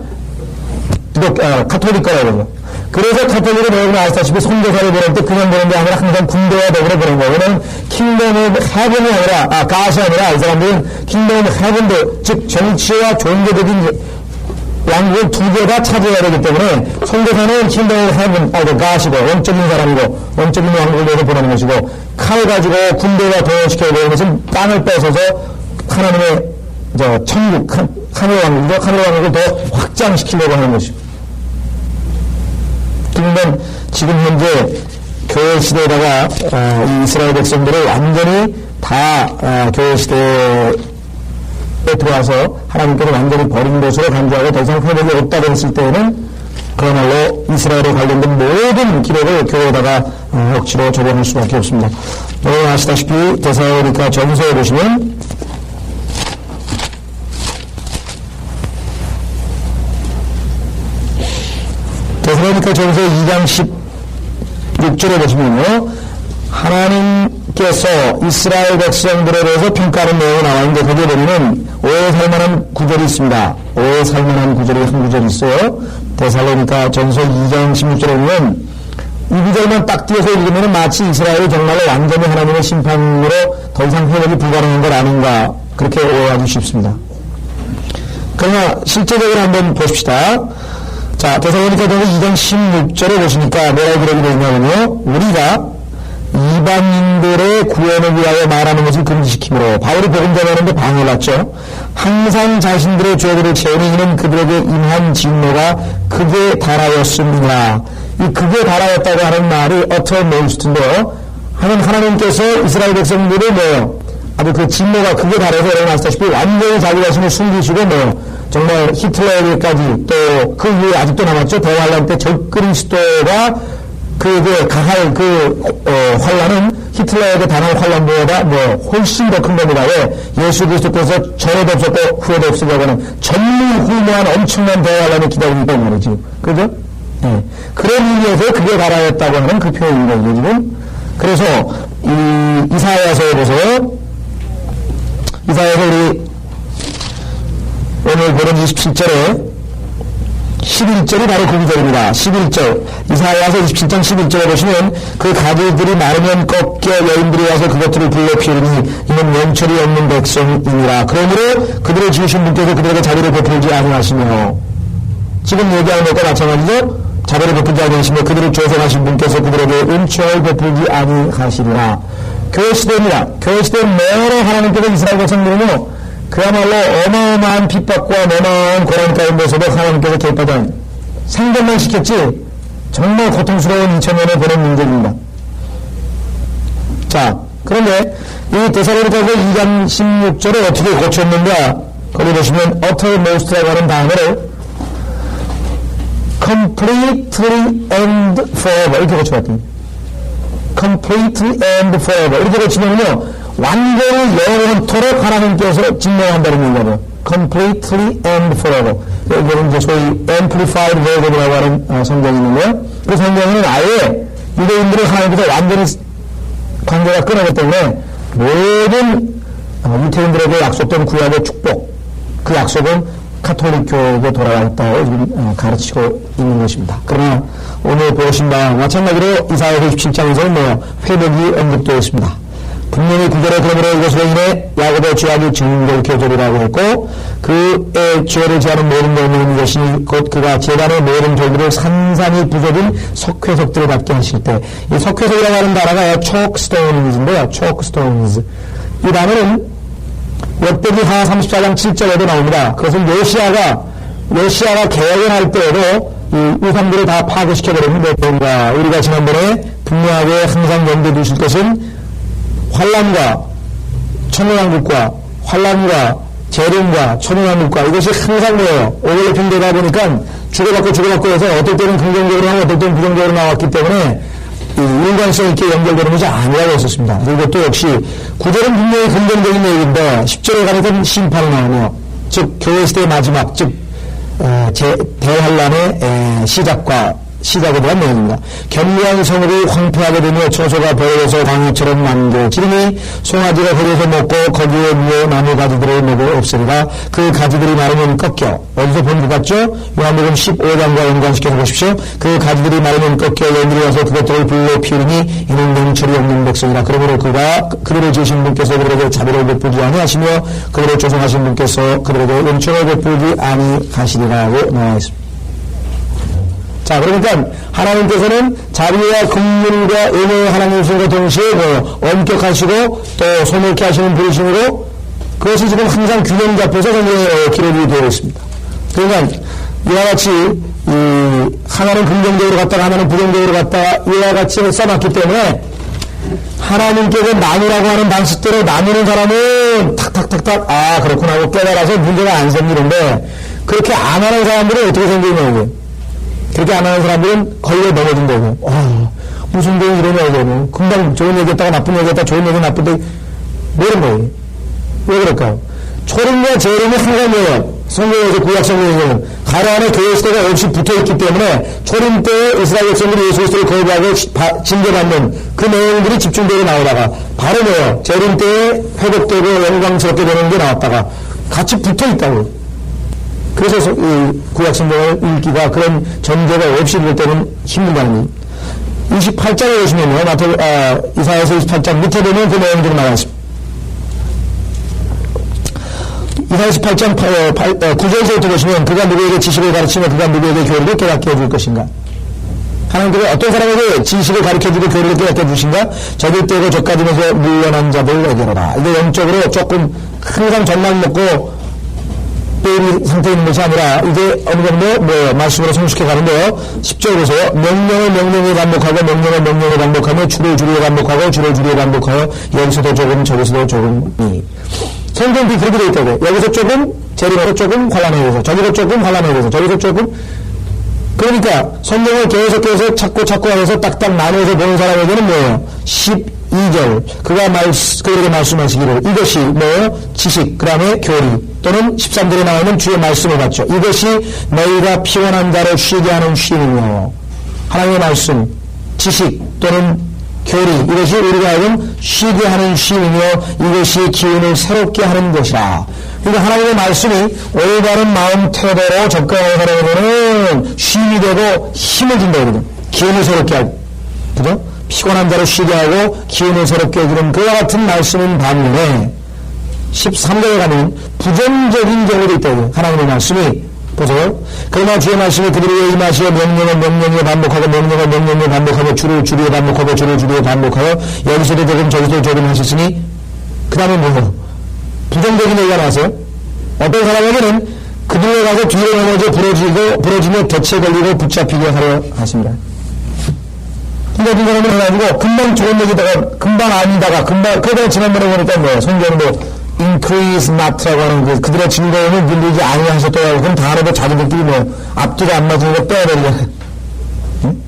[SPEAKER 1] 가톨릭 거라고 그러죠. 그래서 가톨릭은 여러분 아시다시피 선교사를 보낼 때 그냥 보낸 게 아니라 항상 군대와 더불어 보낸 거예요. 왜냐면 킹덤의 해븐이 아니라, 가시 아니라 이 사람들은 킹덤의 해븐도, 즉 정치와 종교적인 양국을 두 개 다 차지해야 되기 때문에 선교사는 킹덤의 해븐, 가시고 영적인 사람이고 영적인 양국을 위해서 보내는 것이고 칼 가지고 군대와 동원시켜야 되는 것은 땅을 뺏어서 하나님의 천국, 하늘의 왕국이죠. 하늘의 왕국을 더 확장시키려고 하는 것이고. 그러면 지금 현재 교회 시대에다가 이 이스라엘 백성들을 완전히 다 교회 시대에 들어와서 하나님께서 완전히 버린 것으로 간주하고 더 이상 회복이 없다고 했을 때에는 그야말로 이스라엘에 관련된 모든 기록을 교회에다가 억지로 적용할 수밖에 없습니다. 여러분 아시다시피 데살로니가 전서에 보시면 데살로니가 전서 2장 16절에 보시면요. 하나님께서 이스라엘 백성들에 대해서 평가하는 내용이 나와있는데 거기에 보면 오해 살만한 구절이 있습니다. 오해 살만한 구절이 한 구절이 있어요. 데살로니가 전서 2장 16절에 보면 이 구절만 딱 띄어서 읽으면 마치 이스라엘이 정말로 완전히 하나님의 심판으로 더 이상 회복이 불가능한 것 아닌가 그렇게 오해하기 쉽습니다. 그러나 실제적으로 한번 보십시다. 자, 데살로니가 전서 2장 16절에 보시니까 뭐라고 기록이 되어 있냐면요. 우리가 이방인들의 구원을 위하여 말하는 것을 금지시키므로 바울이 복음 전하는데 방해를 났죠. 항상 자신들의 죄들을 채우니 이는 그들에게 임한 진노가 극에 달하였습니다. 이 극에 달하였다고 하는 말이 uttermost인데요. 하나님께서 이스라엘 백성들을 아주 그 진노가 극에 달해서 여러분 아시다시피 완전히 자기 자신을 숨기시고 정말 히틀러에게까지 또 그 위에 아직도 남았죠. 대환란 때 적그리스도가 그에게 가할 환란은 히틀러에게 당할 환란보다 훨씬 더 큰 겁니다. 왜? 예수 그리스도께서 전에도 없었고 후에도 없으려고 하는 전무후무한 엄청난 대환란을 기다리고 있다는 말이죠. 그죠? 네. 그런 의미에서 그게 달하였다고 하는 그 표현인 거예요, 지금. 그래서 이사야서에 보세요. 이사야서 우리 오늘 보는 27절에 11절이 바로 그 구절입니다. 11절. 이사야서 27장 11절에 보시면 그 가지들이 마르면 꺾여 여인들이 와서 그것들을 불러 피우니 이는 영철이 없는 백성이니라. 그러므로 그들을 지으신 분께서 그들에게 자비를 베풀지 아니하시며 지금 얘기하는 것과 마찬가지죠. 자비를 베풀지 아니하시며 그들을 조성하신 분께서 그들에게 은총을 베풀지 아니하시리라. 교회 시대입니다. 교회 시대에 매너 하나님께서 이스라엘 백성들은요. 그야말로 어마어마한 핍박과 어마어마한 고난 가운데서도 하나님께서 개입하다 생존만 시켰지 정말 고통스러운 2000년을 보낸 문제입니다. 자, 그런데 이 데살로니가서 2장 16절에 어떻게 고쳤는가 거기 보시면 uttermost라고 하는 단어를 completely and forever 이렇게 고쳐봤더니 completely and forever 이렇게 고치면요 완전히 영원토록 하나님께서 증명한다는 얘기거든요. completely and forever 여기는 이제 소위 amplified version이라고 하는 성경이 있는데요. 그 성경은 아예 유대인들이 하나님께서 완전히 관계가 끊어졌기 때문에 모든 유태인들에게 약속된 구약의 축복 그 약속은 가톨릭 교회에 돌아왔다고 지금 가르치고 있는 것입니다. 그러나 오늘 보신 바와 마찬가지로 이사야 27장에서는 회복이 언급되어 있습니다. 분명히 구절에 그러므로 이것으로 인해 야곱의 죄악이 증거케 되리라고 했고 그의 죄를 지하는 모든 명령인 것이니 곧 그가 제단의 모든 돌들을 산산이 부서진 석회석들을 받게 하실 때 이 석회석이라고 하는 단어가 chokestones인데요. chokestones 이 단어는 역대기 하 34장 7절에도 나옵니다. 그것은 요시아가 개혁을 할 때에도 이 우상들을 다 파괴시켜버렸는데 뭔가 우리가 지난번에 분명하게 항상 염두에 두실 것은 환란과 천연왕국과 환란과 재림과 천연왕국과 이것이 항상 뭐예요? 오버래핑 되다 보니까 주고받고 해서 어떨 때는 긍정적으로 하고 어떨 때는 부정적으로 나왔기 때문에 일관성 있게 연결되는 것이 아니라고 했었습니다. 그리고 또 역시 구절은 분명히 긍정적인 얘기인데 10절에 가니까 심판이 나오며 즉 교회 시대의 마지막 즉 대환란의 시작에 대한 내용입니다. 견고한 성읍이 황폐하게 되며 초소가 벌어져서 강우처럼 만고 지름이 송아지가 버려서 먹고 거기에 누워 나무 가지들을 먹어 없으리라. 그 가지들이 마르면 꺾여 어디서 본 것 같죠? 요한복음 15장과 연관시켜서 보십시오. 그 가지들이 마르면 꺾여 연들이 와서 그것들을 불러 피우니 이는 명철이 없는 백성이라. 그러므로 그들을 지으신 분께서 그들에게 자비를 베푸지 아니하시며 그들을 조성하신 분께서 그들에게 은총을 베푸지 아니하시리라고 나와 있습니다. 자, 그러니까 하나님께서는 자비와 긍휼과 은혜의 하나님이신과 동시에 엄격하시고 또 소멸케 하시는 분이시므로 그것이 지금 항상 균형 잡혀서 성경에 기록이 되어 있습니다. 그러니까 이와 같이 하나는 긍정적으로 갔다가 하나는 부정적으로 갔다가 이와 같이 써놨기 때문에 하나님께서 나누라고 하는 방식대로 나누는 사람은 탁탁탁탁 그렇구나 하고 깨달아서 문제가 안 생기는데 그렇게 안 하는 사람들은 어떻게 생기냐고요. 그렇게 안 하는 사람들은 걸려 넘어진다고. 무슨 돈이 이러냐, 이거는. 금방 좋은 얘기 했다가 나쁜 얘기 했다가 좋은 얘기 나쁜데, 뭐는 거예요? 왜 그럴까요? 초림과 재림이 항상 뭐예요? 성경에서 구약 성경에서는 가로 안에 교회 시대가 없이 붙어 있기 때문에 초림 때 이스라엘 백성들이 예수 그리스도를 거부하고 징계받는 그 내용들이 집중되게 나오다가 바로 뭐예요? 재림 때 회복되고 영광스럽게 되는 게 나왔다가 같이 붙어 있다고. 그래서 이 구약 성경을 읽기가 그런 전제가 없이 될 때는 힘들다는 28장에 보시면요. 이사야서 28장 밑에 보면 그 내용들이 나와 있습니다. 이사야서 8장 9절에서부터 보시면 그가 누구에게 지식을 가르치며 그가 누구에게 교리를 깨닫게 해줄 것인가. 하나님께서 어떤 사람에게 지식을 가르쳐주고 교리를 깨닫게 해주신가? 적을 떼고 젖가지면서 물러난 자들에게로다. 이게 영적으로 조금 항상 젖만 먹고 베이비 상태에 있는 것이 아니라 이제 어느 정도 말씀으로 성숙해 가는데요. 10절 보세요. 명령을 반복하고 명령을 반복하며 주를 반복하고 주를 반복하여 여기서도 조금 저기서도 조금이 성경이 그렇게 되어 있다고. 여기서 조금 재림하고 조금 환란에 의해서 저기서 조금 환란에 의해서 저기서 조금 그러니까 성경을 계속 찾고 하면서 딱딱 나누어서 보는 사람에게는 뭐예요? 12절 그에게 말씀하시기를 이것이 지식 그 다음에 교리 또는 13절에 나오는 주의 말씀을 받죠. 이것이 너희가 피곤한 자를 쉬게 하는 쉼이며 하나님의 말씀 지식 또는 교리 이것이 우리가 하여금 쉬게 하는 쉼이며 이것이 기운을 새롭게 하는 것이라. 그러니까 하나님의 말씀이 올바른 마음 태도로 접근하는 사람에게는 쉼이 되고 힘을 준다 이거든. 기운을 새롭게 하고 그죠? 피곤한 자를 쉬게 하고 기운을 새롭게 해주는 그와 같은 말씀인 반면에 13절에 가면 부정적인 경우도 있다고. 하나님의 말씀이 보세요. 그러나 주의 말씀이 그들에게 임하시어 명령을 반복하고 명령을 반복하고 주를 반복하고 주를 반복하여 여기서도 조금 저기서도 조금 하셨으니 그 다음에 뭐예요? 부정적인 얘기가 나왔어요. 어떤 사람에게는 그들에 가서 뒤로 넘어져 부러지며 덫에 걸리고 붙잡히게 하려 하십니다. 그러니까 이 사람을 해가지고 금방 좋은 얘기다가 금방 아니다가 금방 그러다 지난번에 보니까 성경은 increase not라고 하는 그들의 즐거움을 늘리지 아니하셨더라고. 그럼 다음에도 자기들끼리 뭐 앞뒤가 안 맞으는 거 빼야되냐. 응?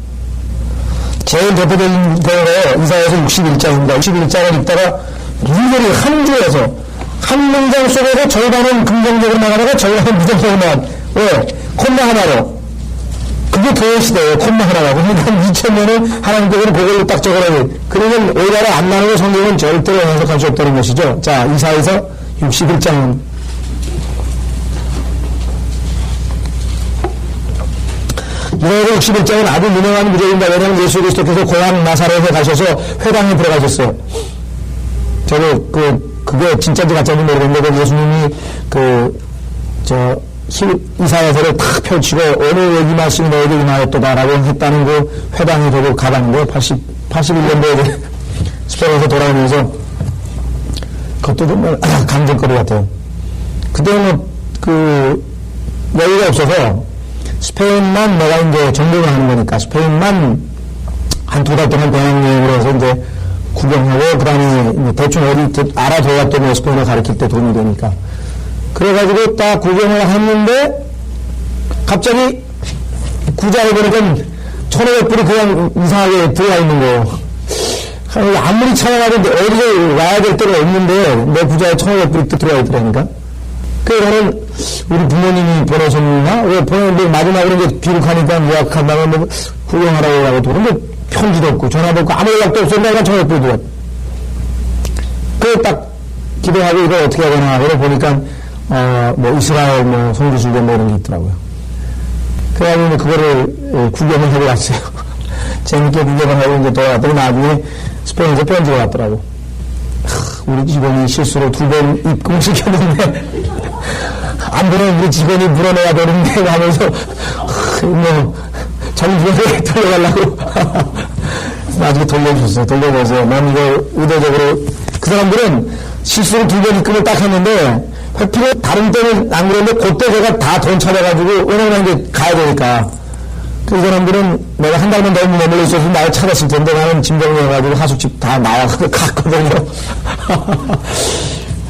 [SPEAKER 1] 제일 대표적인 경우가 이사야서 61장입니다. 61장을 읽다가 이들이 한 주에서 한 문장 속에서 절반은 긍정적으로 나가다가 절반은 부정적으로 나가. 왜? 콤마 하나로. 그게 교회 시대예요. 콤마 하나라고. 그러니까 2000년은 하나님께서는 그걸로 딱 적어라고. 그러면 오해가 안 나는 거 성경은 절대로 해석할 수 없다는 것이죠. 자, 이사야서 61장. 이사야서 61장은 아주 유명한 구절입니다. 왜냐하면 예수 그리스도께서 고향 나사렛에 가셔서 회당에 들어가셨어요. 저도 그게 진짜인지 가짜인지 모르겠는데 예수님이 이사야서를 탁 펼치고 오늘 여기 말씀이 너에게 임하였도다라고 했다는 그 회당에 저도 가봤는데 81년도에 스페인에서 돌아오면서 그것도 정말 감정거리 같아요. 그때는 여유가 없어서 스페인만 내가 이제 정복을 하는 거니까 스페인만 한 2달 동안 배낭여행을 해서 이제 구경하고 그 다음에 대충 어디 알아둬야 또 스페인어 가르칠 때 도움이 되니까 그래가지고 딱 구경을 했는데 갑자기 구자에 보니까 1,500불이 그냥 이상하게 들어가 있는 거. 아무리 찾아가도 어디서 와야 될 데가 없는데 내 구자에 1,500불이 들어가 있더라니까. 그래서 저는 우리 부모님이 보내셨나? 왜 보냈는데 마지막으로 이제 귀국하니까 유학한 다음에 뭐 구경하라고 하고 그런데 편지도 없고 전화도 없고 아무 연락도 없었는데 내가 1,500불이 들어가. 그래 딱 기도하고 이거 어떻게 하거나 그래 보니까 뭐 이스라엘 뭐 성지순례 뭐 이런 게 있더라고요. 그래가지고 그거를 구경을 하고 왔어요. 재밌게 구경을 하고 이제 돌아왔더니 나중에 스페인에서 편지가 왔더라고. 우리 직원이 실수로 2번 입금시켰는데 안 보내면 우리 직원이 물어내야 되는데 하면서 뭐 정부에 돌려가려고 나중에 돌려줬어요. 돌려줘서 난 이거 의도적으로 그 사람들은 실수로 2번 입금을 딱 했는데 회피를 다른 때는 안 그랬는데 그때 제가 다 돈 찾아가지고 왜냐면 이제 가야 되니까 그 사람들은 내가 한 달만 더 머물러 있어서 나를 찾았을 텐데 나는 짐 정리해가지고 하숙집 다 나와서 갔거든요.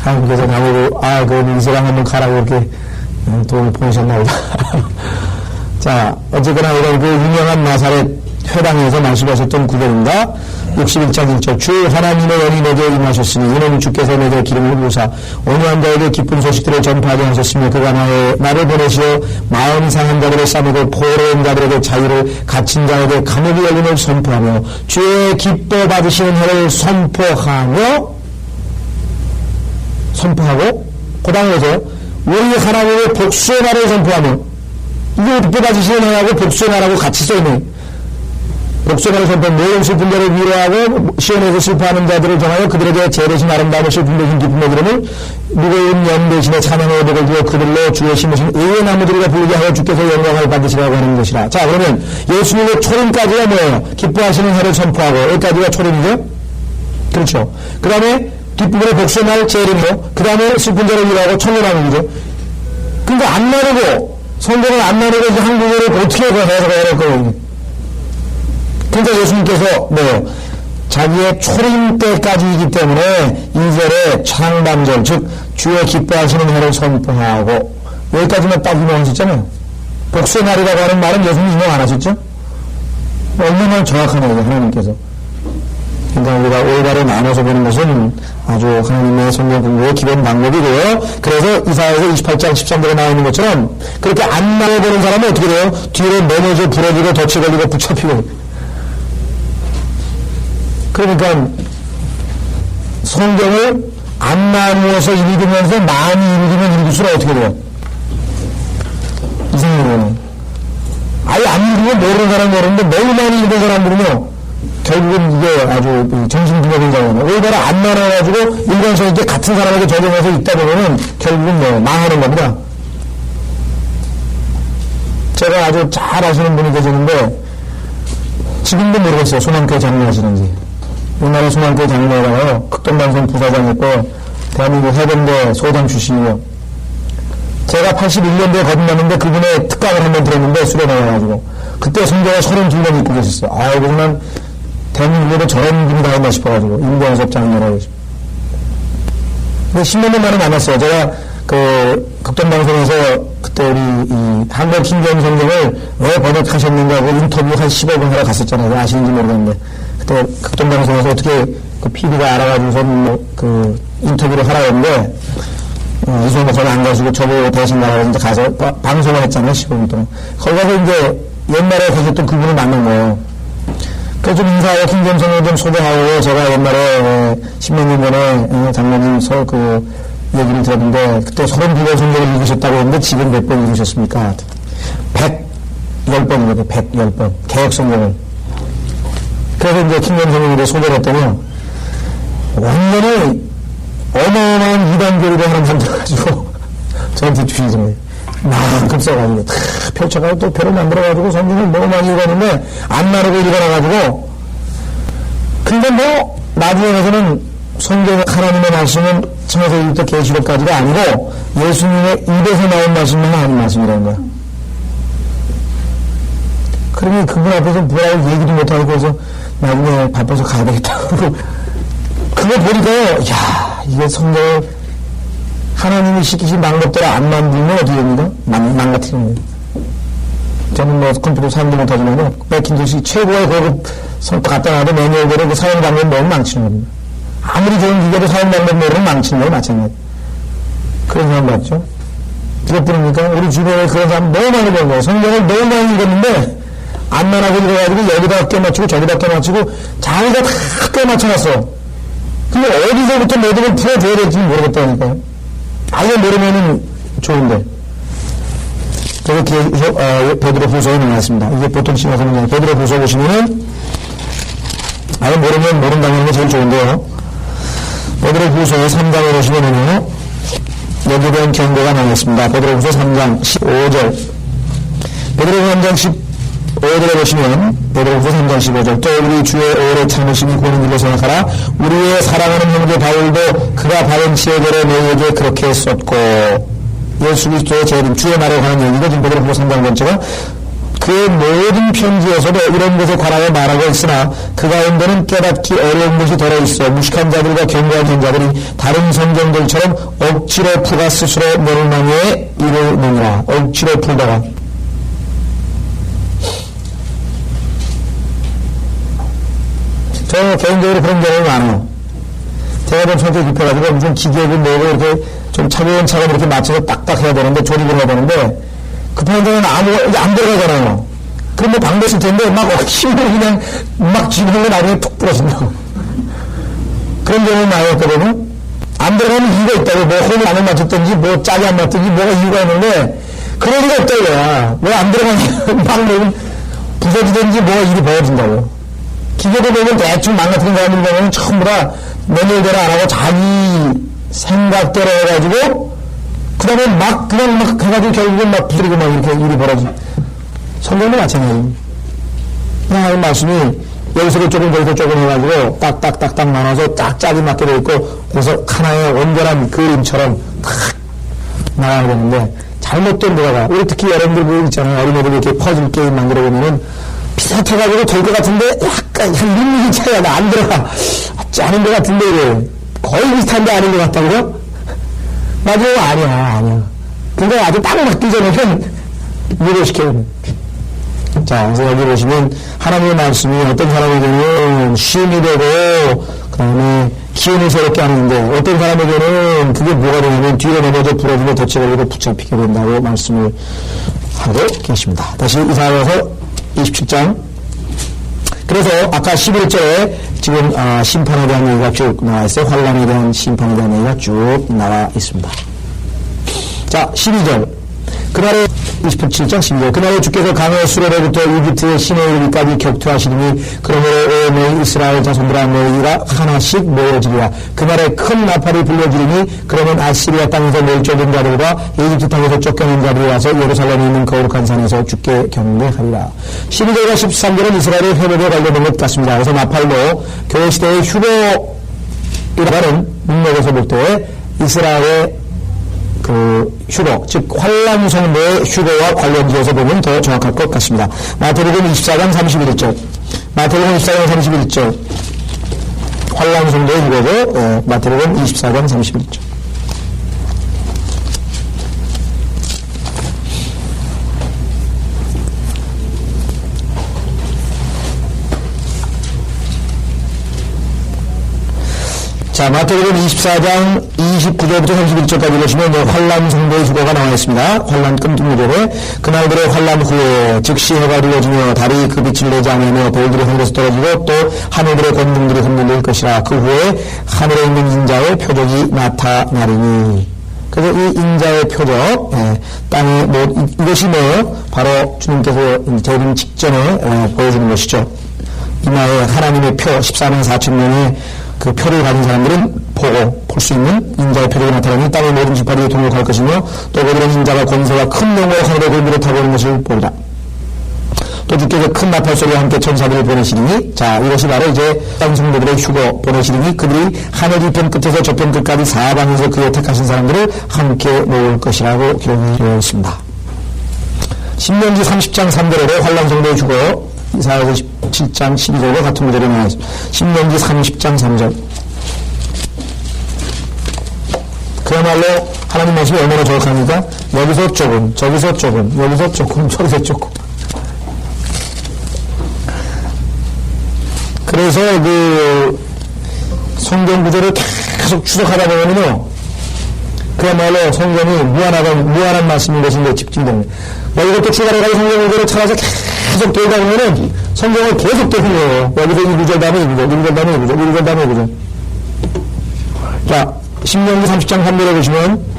[SPEAKER 1] 한국에서 나보고 그 민수랑 한번 가라고 이렇게 돈을 보내셨나 보다. 자, 어쨌거나 이런 그 유명한 나사렛 회당에서 말씀하셨던 구절입니다. 61장 1절 주 하나님의 영이 내게 임하셨으니 이는 주께서 내게 기름을 부으사 온유한 자에게 기쁜 소식들을 전파하게 하셨으며 그가 나를 보내시어 마음 상한 자들을 싸매고 포로인 자들에게 자유를 갇힌 자에게 감옥이 열림을 선포하며 주의 기뻐 받으시는 해를 선포하고 그 다음에서 우리 하나님의 복수의 날을 선포하며 이게 기뻐 받으시는 해하고 복수의 날하고 같이 써있네. 복수의 선포는 모든 슬픈 자를 위로하고 시온에서 슬퍼하는 자들을 정하여 그들에게 재래신 아름다움을 슬픔 대신 기쁨의 기름을 무거운 연 대신에 찬양의 복을 주어 그들로 주의 심으신 의의 나무들과 부르게 하여 주께서 영광을 받으시라고 하는 것이라. 자, 그러면 예수님의 초림까지가 뭐예요? 기뻐하시는 해를 선포하고 여기까지가 초림이죠? 그렇죠. 그 다음에 뒷부분에 복수의 날 재림이요. 그 다음에 슬픈 자를 위로하고 천년왕국이죠. 그러니까 안 나누고 성경을 안 나누고 이제 한국어를 어떻게 해석을 해야 할 거예요? 그러니까 예수님께서 자기의 초림 때까지이기 때문에 2절에 창담절 즉 주의 기뻐하시는 해를 선포하고 여기까지만 딱 유명하셨잖아요. 복수의 날이라고 하는 말은 예수님 유명 안 하셨죠? 얼마나 정확하네요 하나님께서. 그러니까 우리가 올바로 나눠서 보는 것은 아주 하나님의 성경 공부의 기본 방법이고요. 그래서 이사야서 28장 13절에 나와 있는 것처럼 그렇게 안 나눠보는 사람은 어떻게 돼요? 뒤로 넘어져 부러지고 덫에 걸리고 붙잡히고. 그러니까 성경을 안 나누어서 읽으면서 많이 읽으면 읽을수록 어떻게 돼요? 이상해요. 아예 안 읽으면 모르는 사람은 모르는데 너무 많이 읽은 사람들은요 결국은 이게 아주 정신분열인 거예요. 오히려 안 나눠가지고 읽으면서 이렇게 같은 사람에게 적용해서 읽다 보면은 결국은 망하는 겁니다. 제가 아주 잘 아시는 분이 계시는데 지금도 모르겠어요. 소망교회 장로하시는지. 우리나라 소망교회 장로라고요. 극동방송 부사장이었고 대한민국 해병대 소장 출신이요. 제가 81년도에 거듭났는데 그분의 특강을 한번 들었는데 술에 나와가지고 그때 성경을 32년 읽고 계셨어요. 아이고 정말 대한민국에도 저런 분이 다 있나 싶어가지고 임동섭 장로라고 10몇 년 만에 만났어요. 제가 극동방송에서 그때 우리 한글 킹제임 성경을 왜 번역하셨는가 하고 인터뷰 한 15분 하러 갔었잖아요. 아시는지 모르겠는데. 그때 극동방송에서 어떻게 그 PD가 알아가지고서 인터뷰를 하라고 했는데, 이소영 목사가 안 가지고 저보고 대신 나가서 이제 가서 방송을 했잖아요. 15분 동안. 거기 가서 이제 옛날에 계셨던 그분을 만난 거예요. 그래서 좀 인사하고 킹제임 성경을 좀 소개하고 제가 옛날에 10몇 년 전에 장로님 얘기를 들었는데 그때 32번 성경을 읽으셨다고 했는데 지금 몇 번 읽으셨습니까? 110번이거든요. 110번. 개혁 성경을. 그래서 이제 킹제임 성경을 소개를 했더니 완전히 어마어마한 이단교리를 하나 만들어가지고 저한테 주신 거예요. 만큼 써가지고 다 펼쳐가지고 또 표를 만들어가지고 성경을 너무 많이 읽었는데 안 나르고 읽어놔가지고 근데 뭐 나중에 가서는 성경 하나님의 말씀은 창세기부터 계시록까지가 아니고 예수님의 입에서 나온 말씀만 아닌 말씀이라는 거야. 그러니 그분 앞에서 뭐라고 얘기도 못하고 그래서 나중에 바빠서 가야 되겠다 그러고 그거 보니까 야 이게 성경을 하나님이 시키신 방법대로 안 만들면 어떻게 됩니까? 망가뜨리는 거예요. 저는 뭐 컴퓨터 사용도 못하지만 맥킨토시 최고의 고급 성과 갖다 놔도 매뉴얼대로 그 사용 방법 너무 망치는 겁니다. 아무리 좋은 기계도 사용 방법 모르면 망치는 거예요. 마찬가지. 그런 사람 맞죠? 그것뿐입니까? 우리 주변에 그런 사람 너무 많이 본 거예요. 성경을 너무 많이 읽었는데 안만 하고 읽어가지고 여기다 껴맞추고 저기다 껴맞추고 자기가 다 껴맞춰놨어. 근데 어디서부터 매듭을 풀어줘야 될지 모르겠다니까요. 아예 모르면은 좋은데. 저기 베드로 후서에 나왔습니다. 이게 보통 심화서 문제. 베드로 후서 보시면은 아예 모르면 모른다는 게 제일 좋은데요. 베드로 후서 3장에 보시면은요, 여기에 대한 경고가 나왔습니다. 베드로 후서 3장 15절. 베드로 3장 15절에 보시면, 베드로 후서 3장 15절. 또 우리 주의 오래 참으심이 고는 일로 생각하라. 우리의 사랑하는 형제 바울도 그가 받은 지혜대로 너희에게 그렇게 썼고, 예수 그리스도의 재림, 주의 말에 관한 얘기가 지금 베드로 후서 3장 번째가 그의 모든 편지에서도 이런 것에 관하여 말하고 있으나 그 가운데는 깨닫기 어려운 것이 들어있어 무식한 자들과 견고한 자들이 다른 성경들처럼 억지로 풀가 스스로 멸망에 이르느니라. 억지로 풀다가 저 개인적으로 그런 경험이 많아요. 제가 좀 성격이 급해가지고 무슨 기계를 내고 이렇게 좀 차근차근 이렇게 맞춰서 딱딱 해야 되는데 조립을 해야 되는데 급한 데는 안 들어가잖아요. 그럼 뭐 방법 있을 텐데 막 힘으로 그냥 막 쥐는 거 나중에 툭 부러진다고. 그런 경우 많이 했거든요. 안 들어가면 이유가 있다고. 뭐 홈을 안 맞췄든지 뭐 짝이 안 맞든지 뭐가 이유가 있는데 그런 이유가 있다 이거야. 왜 안 들어가면 막 내면 부서지든지 뭐가 일이 벌어진다고. 기계도 보면 대충 망가뜨린 사람들 보면 전부 다 매뉴얼대로 안 하고 자기 생각대로 해가지고 그 다음에 그냥 막 해가지고 결국은 막 부서지고 막 이렇게 일이 벌어지. 성경도 마찬가지입니다. 하나님 말씀이 여기서 조금 저기서 조금 해가지고 딱딱딱딱 나눠서 짝짝이 맞게 되어 있고 그래서 하나의 온전한 그림처럼 탁 나와야 되는데 잘못된 데다가 우리 특히 여러분들 그 있잖아요. 어린애들 이렇게 퍼즐 게임 만들어 보면은 비슷해가지고 될 것 같은데 약간 한 밀리미 차이가 나 안 들어가. 아닌 것 같은데 이래. 거의 비슷한데 아닌 것 같다고요? 맞아요. 아니야. 그거 아주 딱 맞기 전에는 이해시켜요. 자, 그래서 여기 보시면 하나님의 말씀이 어떤 사람에게는 쉼이 되고 그 다음에 기운을 새롭게 하는데 어떤 사람에게는 그게 뭐가 되냐면 뒤로 넘어져 부러지고 덫에 걸리고 붙잡히게 된다고 말씀을 하고 계십니다. 다시 이사야서 27장. 그래서 아까 11절에 지금 심판에 대한 얘기가 쭉 나와 있어요. 환란에 대한 심판에 대한 얘기가 쭉 나와 있습니다. 자, 12절. 그날에 27장 12절. 그날에 주께서 강의 수레로부터 이집트의 신에 이르기까지 격투하시리니 그러므로 너희 이스라엘 자손들아 너희가 하나씩 모여지리라. 그날에 큰 나팔이 불려지리니 그러면 아시리아 땅에서 멸종된 자들과 이집트 땅에서 쫓겨난 자들이 와서 예루살렘에 있는 거룩한 산에서 주께 경배하리라. 12절과 13절은 이스라엘의 회복에 관련된 것 같습니다. 그래서 나팔도 교회 시대의 휴거이라는 문맥에서 볼 때 이스라엘의 휴거, 즉 환란성도의 휴거와 관련지어서 보면 더 정확할 것 같습니다. 마태복음 24장 31절. 마태복음 24장 31절. 환란성도의 휴거죠. 마태복음 24장 31절. 자, 마태복음 24장 29절부터 31절까지 보시면 환란 성도의 주거가 나와 있습니다. 환란 끔찍무절에 그날들의 환란 후에 즉시 해가 두어지며 달이 그 빛을 내지 않으며 별들이 하늘에서 떨어지고 또 하늘들의 권능들이 흔들릴 것이라. 그 후에 하늘에 있는 인자의 표적이 나타나리니. 그래서 이 인자의 표적, 땅에 이것이 바로 주님께서 재림 직전에 보여주는 것이죠. 이마에 하나님의 표 14만 4천 명의 그 표를 가진 사람들은 볼 수 있는 인자의 표적이 나타나니 땅의 모든 지파들이 동역할 것이며 또 그들은 인자가 권세와 큰 명으로 하늘의 골무를 타고 오는 것을 보리라. 또 주께서 큰 나팔 소리와 함께 천사들을 보내시리니, 자, 이것이 바로 이제 땅 성도들의 휴거 보내시리니 그들이 하늘 이편 끝에서 저편 끝까지 사방에서 그의 택하신 사람들을 함께 모을 것이라고 기록이 되어 있습니다. 신명기 30장 3절에 환란 성도의 휴거, 이사야서 17장 12절과 같은 구절이 나와 있습니다. 신명기 30장 3절. 그야말로 하나님 말씀이 얼마나 정확합니까? 여기서 조금, 저기서 조금, 여기서 조금, 저기서 조금. 그래서 그 성경 구절을 계속 추적하다 보면요, 그야말로 성경이 무한한 말씀인 것인데 집중이 됩니다. 이것도 추가해가지고 성경 구절을 찾아서 계속 돌다 보면은 성경을 계속 되는 여기서 이 구절 다음에 이 구절, 이 구절 다음에 이 구절, 이 구절 다음에 이 구절. 자, 신명기 30장 3절에 보시면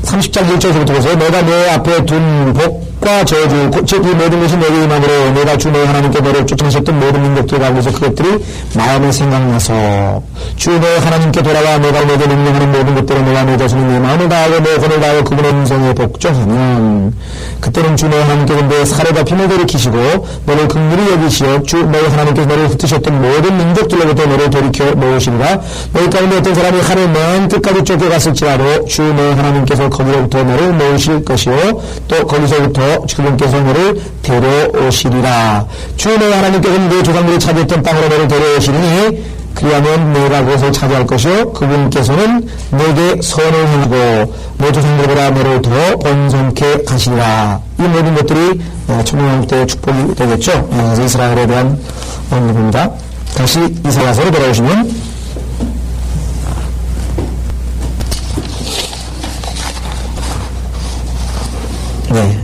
[SPEAKER 1] 30장 1절부터 보세요. 내가 내 앞에 둔 복과 저주, 즉 이 모든 것이 내게 임함으로 내가 주 내 하나님께 너를 쫓아내셨던 모든 민족들 가운데서 그것들이 마음에 생각나서 주 내 하나님께 돌아와 내가 내게 명령하는 모든 것들을 너와 내 자손이 내 마음을 다하고 내 혼을 다하고 그분의 음성에 복종하면 그때는 주 내 하나님께서 내 사로잡힘을 돌이키시고 너를 긍휼히 여기시어 주 너희 하나님께서 너를 흩으셨던 모든 민족들로부터 너를 돌이켜 모으시리라. 너희 가운데 어떤 사람이 하늘 맨 끝까지 쫓겨갔을지라도 주 내 하나님께서 거기로부터 너를 모으실 것이요 또 거기서부터 그분께서 너를 데려오시리라. 주 내 하나님께서 네 조상들이 차지했던 땅으로 너를 데려오시리니 그리하면 내가 그것을 차지할 것이요 그분께서는 내게 선을 행하고 내 조상들보다 너를 더 번성케 하시리라. 이 모든 것들이 천년왕국 때의 축복이 되겠죠. 그래서 이스라엘에 대한 언급입니다. 다시 이사야서로 돌아오시면 네.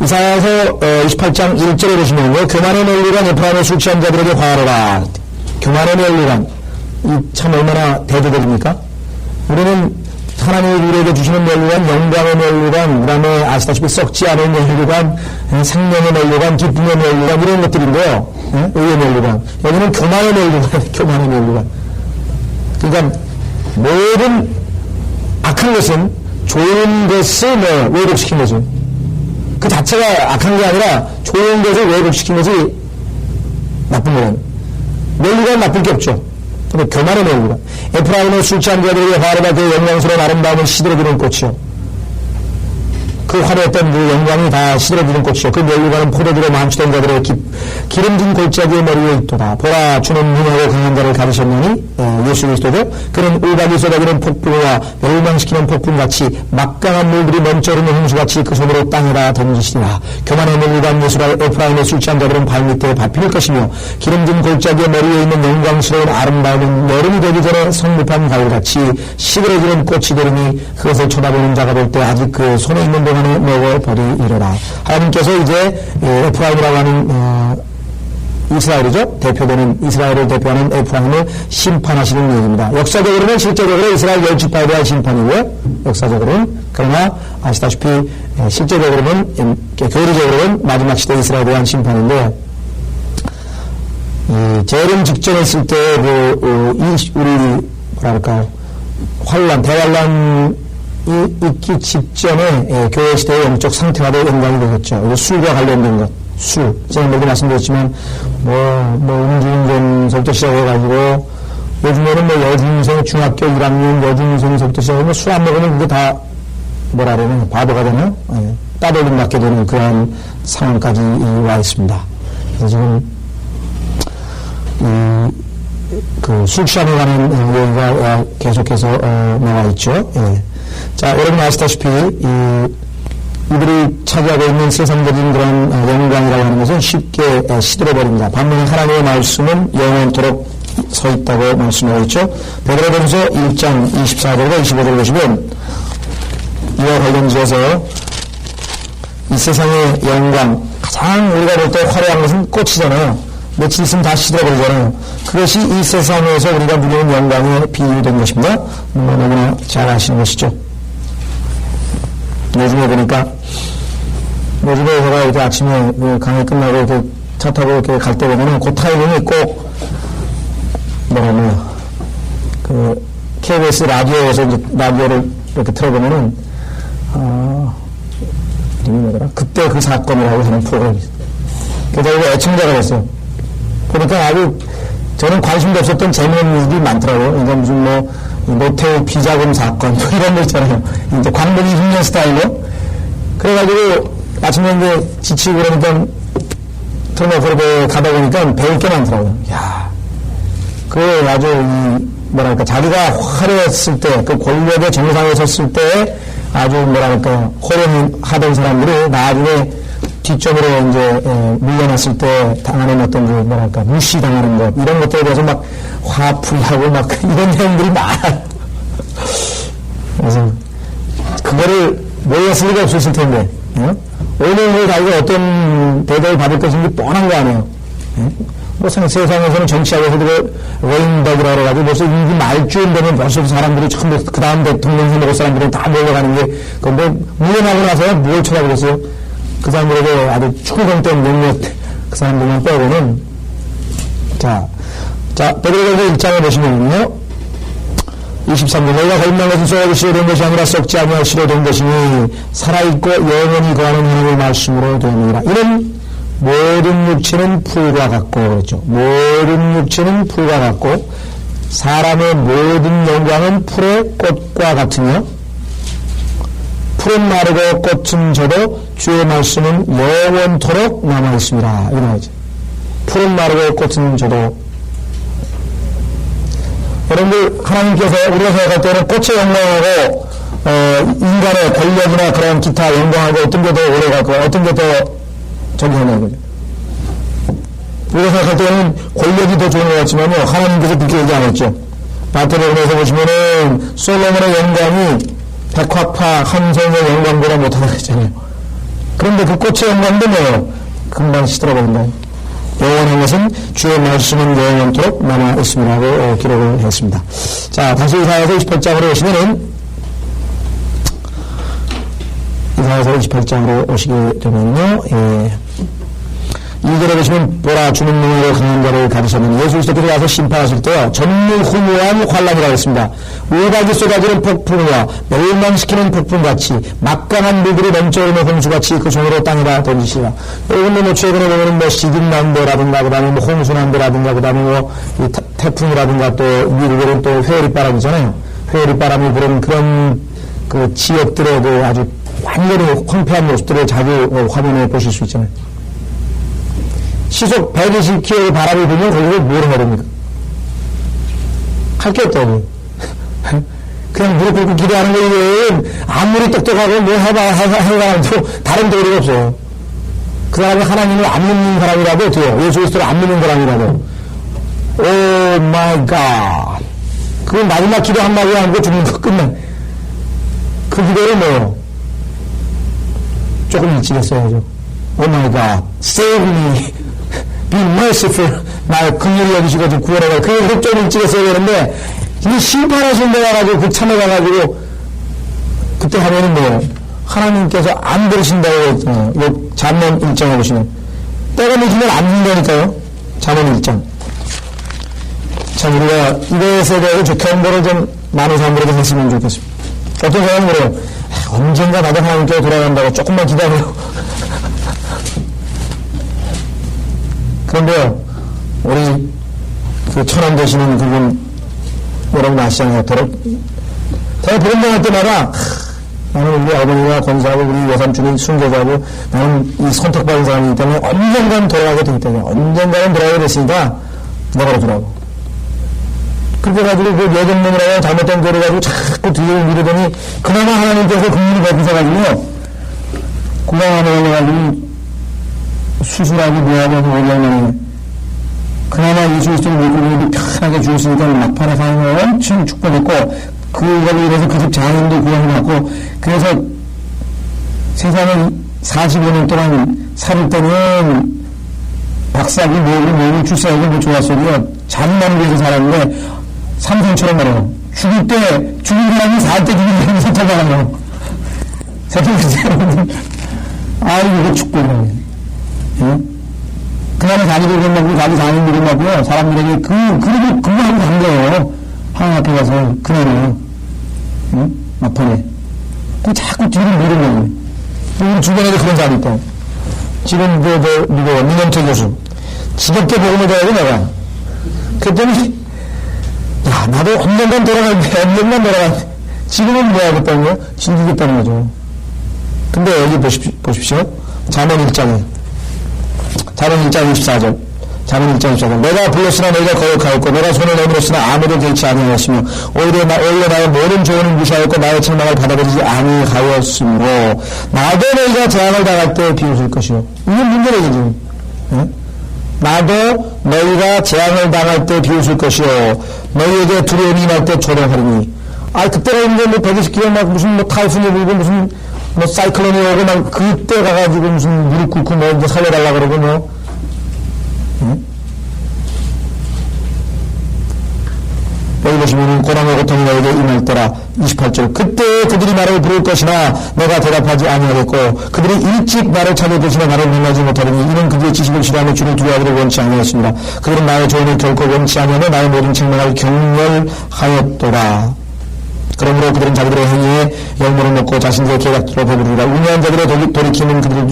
[SPEAKER 1] 이사야서 28장 1절에 보시면요, 교만의 멸류관 에프라임의 술 취한 자들에게 화하라. 교만의 멸류관, 참 얼마나 대조적입니까? 우리는 하나님이 우리에게 주시는 멸류관, 영광의 멸류관, 그 다음에 아시다시피 썩지 않은 멸류관, 생명의 멸류관, 기쁨의 멸류관, 이런 것들인데요. 의의 멸류관. 여기는 교만의 멸류관, 교만의 멸류관. 그러니까 모든 악한 것은 좋은 것을 왜곡시킨 거죠. 그 자체가 악한 게 아니라 좋은 것을 왜곡시킨 것이 나쁜 거예요. 멸류관 나쁠 게 없죠. 근데 교만의 멸류관. 에프라임의 술 취한 자들에게 화려하다 그 영광스러운 아름다움을 시들어주는 꽃이요. 그 화려했던 그 영광이 다 시들어지는 꽃이요. 그 멸류관은 포도주로 만취된 자들의 기름진 골짜기의 머리에 있도다. 보라, 주는 능하고 강한 자를 가르셨느니, 예수 그리스도죠. 그는 울박이 쏟아지는 폭풍과 멸망시키는 폭풍같이 막강한 물들이 멈춰 흐르는 홍수같이 그 손으로 땅에다 던지시리라. 교만의 멸류관 예수라 에프라임의 술 취한 자들은 발밑에 밟힐 것이며 기름진 골짜기의 머리에 있는 영광스러운 아름다움은 여름이 되기 전에 성립한 가을같이 시들어지는 꽃이 되리니 그것을 쳐다보는 자가 볼 때 아직 그 손에 있는 동안 먹어버리리라. 하나님께서 이제 에프라임이라고 하는 이스라엘이죠. 대표되는 이스라엘을 대표하는 에프라임을 심판하시는 얘기입니다. 역사적으로는 실제적으로 이스라엘 10지파에 대한 심판이고요. 역사적으로는. 그러나 아시다시피 실제적으로는 교리적으로는 마지막 시대 이스라엘에 대한 심판인데 재림 직전에 있을 때 우리 뭐랄까요 환란 대환란 있기 직전에 교회 시대의 영적 상태와도 연관이 되겠죠. 술과 관련된 것, 술. 제가 모두 말씀드렸지만, 음주운전서부터 시작해가지고, 요즘에는 여중생, 중학교 1학년 여중생서부터 시작하면 술 안 먹으면 그게 다, 뭐라 그러냐, 바보가 되는, 따돌림 맞게 되는 그런 상황까지 와 있습니다. 그래서 지금, 술 취함에 관한 얘기가 계속해서 나와 있죠. 자, 여러분 아시다시피 이들이 차지하고 있는 세상적인 그런 영광이라고 하는 것은 쉽게 시들어버립니다. 반면에 하나님의 말씀은 영원토록 서 있다고 말씀하고 있죠. 베드로전서 1장 24절과 25절을 보시면 이와 관련지어서 이 세상의 영광, 가장 우리가 볼 때 화려한 것은 꽃이잖아요. 며칠 있으면 다 시들어버리잖아요. 그것이 이 세상에서 우리가 누리는 영광에 비유된 것입니다. 너무나 잘 아시는 것이죠. 요즘에 보니까, 요즘에 제가 이렇게 아침에 강의 끝나고 이렇게 차 타고 이렇게 갈 때 보면은 그 타이밍이 꼭, KBS 라디오에서 이제 라디오를 이렇게 틀어보면은, 이름이 뭐더라? 그때 그 사건이라고 하는 프로그램이 있어요. 그래서 이거 애청자가 됐어요. 보니까 아주 저는 관심도 없었던 재미있는 일이 많더라고요. 그러니까 무슨 노태우 비자금 사건, 이런 거 있잖아요. 이제 광복이 6년 스타일로. 그래가지고 아침에 이제 지치고 그러니까 틀어놓고 가다 보니까 배울 게 많더라고요. 야, 그 아주 자기가 화려했을 때, 그 권력의 정상에 섰을 때 아주 호령하던 사람들이 나중에 뒷점으로 이제 물려났을 때 당하는 어떤 무시당하는 것, 이런 것들에 대해서 막 화풀이하고 막 이런 내용들이 많아요. 그래서 그거를 모였을 리가 없었을 텐데, 오늘 자기가 어떤 대접을 받을 것인지 뻔한 거 아니에요. 세상에서는 정치하고서도 레인덕이라고 해가지고 벌써 이 말쯤 되면 벌써 사람들이 처음 그 다음 대통령 해먹을 사람들은 다 몰려가는 게, 물러나고 나서 뭘 쳐다보겠어요? 그 사람들에게 아주 충성된 능력, 그 사람들만 빼고는. 자, 베드로전서 1장에 보시면요. 23절, 너희가 거듭난 것은 썩어도 시효된 것이 아니라 썩지 아니할 시효된 것이니 살아있고 영원히 거하는 하나님의 말씀으로 되느니라. 이는 모든 육체는 풀과 같고, 그랬죠. 모든 육체는 풀과 같고, 사람의 모든 영광은 풀의 꽃과 같으며, 풀은 마르고 꽃은 져도 주의 말씀은 영원토록 남아있습니다. 이런 거죠. 풀은 마르고 꽃은 져도. 여러분들, 하나님께서 우리가 생각할 때는 꽃의 영광하고, 인간의 권력이나 그런 기타 영광하고 어떤 게 더 오래가고, 어떤 게 더 전하는 거죠. 우리가 생각할 때는 권력이 더 좋은 것 같지만요, 하나님께서 그렇게 얘기 안 했죠. 바테레온에서 보시면은 솔로몬의 영광이 백화파 함성의 영광보다 못하다고 했잖아요. 그런데 그 꽃의 영광도 뭐예요? 금방 시들어버린다. 영원한 것은 주의 말씀은 영원토록 남아 있음이라고 기록을 했습니다. 자, 다시 이사야서 28장으로 오시면은, 이사야서 28장으로 오시게 되면요, 1절에 보시면 보라 주는 능력으로 강한 자를 가르쳤느니 예수 그리스도께서 와서 심판하실 때요 전무후무한 환란이라고 했습니다. 우박이 쏟아지는 폭풍과 멸망시키는 폭풍같이 막강한 물들이 넘쳐오는 홍수같이 그 손으로 땅에다 던지시라. 여러분 최근에 보면 시딘난도라든가 그다음에 홍수난도라든가 그다음에 이 태풍이라든가 또 미국에는 또 회오리바람이잖아요. 회오리바람이 부는 그런 그 지역들의 그 아주 완전히 황폐한 모습들을 자주 화면에 보실 수 있잖아요. 시속 120km의 바람이 불면 거기서 뭘 해야 됩니까? 할 게 없다고. 그냥 무릎 꿇고 기도하는 거예요. 아무리 똑똑하고 뭐 해봐도 다른 도리가 없어요. 그 사람이 하나님을 안 믿는 사람이라도 어때요? 예수 그리스도를 안 믿는 사람이라도. 오 마이 갓. 그 마지막 기도 한마디 하고 죽는 거 끝나. 그 기도를 뭐요? 조금 일찍 했어야죠. 오 마이 갓. Save me. Be merciful. 날 긍휼히 여기시고 좀 구원해라. 그 흡전을 찍었어야 되는데, 이 심판하신 데 가가지고, 그 참에 가가지고, 그때 하면은 뭐, 하나님께서 안 들으신다고, 잠언 1장에 보시면. 때가 늦으면 안 된다니까요. 잠언 1장. 참, 우리가 이것에 대해서 좋게 홍보를 좀 많은 사람들에게 했으면 좋겠습니다. 어떤 사람은 그래요. 언젠가 나도 하나님께 돌아간다고 조금만 기다려. 그런데요, 우리 그 천안 되시는 그분, 여러분 아시잖아요. 제가 복음방할 때마다, 나는 우리 어머니가 권사하고 우리 여삼촌이 순교자고 나는 이 선택받은 사람이기 때문에 언젠가는 돌아가게 되기 때문에 언젠가는 돌아가게 됐으니까 내가 그러더라고. 그렇게 가지고 그 여정놈이라고 잘못된 거를 가지고 자꾸 뒤를 미루더니 그나마 하나님께서 긍휼히 베푸셔가지고요. 고강암에 올라가지고 수술하고 뭐하고 올라가면 그나마 예수님을 믿고 편하게 죽었으니까 막판에 가는 거 엄청 축복했고 그걸로 인해서 그 집 장인도 구원받고 그래서 세상을 45년 동안 살 때는 박사고 뭐고 출세하고 뭐 좋았어요. 자기만 위해서 살았는데 삼성처럼 말해요. 죽을 때 죽은 사람이 살 때 죽은 사람이 선택하는 세상에서 아이고 이거 축복이네. 응? 그날은 자기도 그런다고 자기 장인도 그런다고요. 사람들에게 그리고 그거 하고 간 거예요. 하나님 앞에 가서 그날은 응? 막판에 그 자꾸 뒤를 미는 거예요. 우리 주변에도 그런 사람이 있다. 지금 누구 민영철 교수 지겹게 복음을 전하고 내가 그랬더니 야 나도 언젠간 돌아갈게 언젠간 돌아갈게 지금은 뭐 하겠다는 거야? 즐기겠다는 거죠. 근데 여기 보십시오. 잠언 1장에 잠언 1장 24절 잠언 1장 24절 내가 불렀으나 너희가 거역하였고 내가 손을 내밀었으나 아무도 들지 아니하였으며 오히려 나의 모든 조언을 무시하였고 나의 책망을 받아들이지 아니하였으므로 나도 너희가 재앙을 당할 때 비웃을 것이요. 이게 문제래 지금. 네? 나도 너희가 재앙을 당할 때 비웃을 것이요 너희에게 두려움이 날 때 조롱하리니. 그때가 이제 뭐 120km 막 무슨 뭐 타이푼이 불고 무슨 뭐 사이클론이 오고 막 그때 가가지고 무슨 무릎 꿇고 뭐 이제 살려달라 그러고 뭐. 응? 여기 보시면은 고난과 고통이 너에게 임할 때라 28절 그때 그들이 나를 부를 것이나 내가 대답하지 아니하겠고 그들이 일찍 나를 찾을 것이나 나를 만나지 못하리니 이는 그들의 지식을 싫어하며 주를 두려워하기를 원치 아니하였습니다. 그들은 나의 조언을 결코 원치 아니하며 나의 모든 책망을 경멸하였도다. 그러므로 그들은 자기들의 행위에 열매를 먹고 자신들의 계략대로 배부르리라. 우매한 자들의 돌이키는 그들을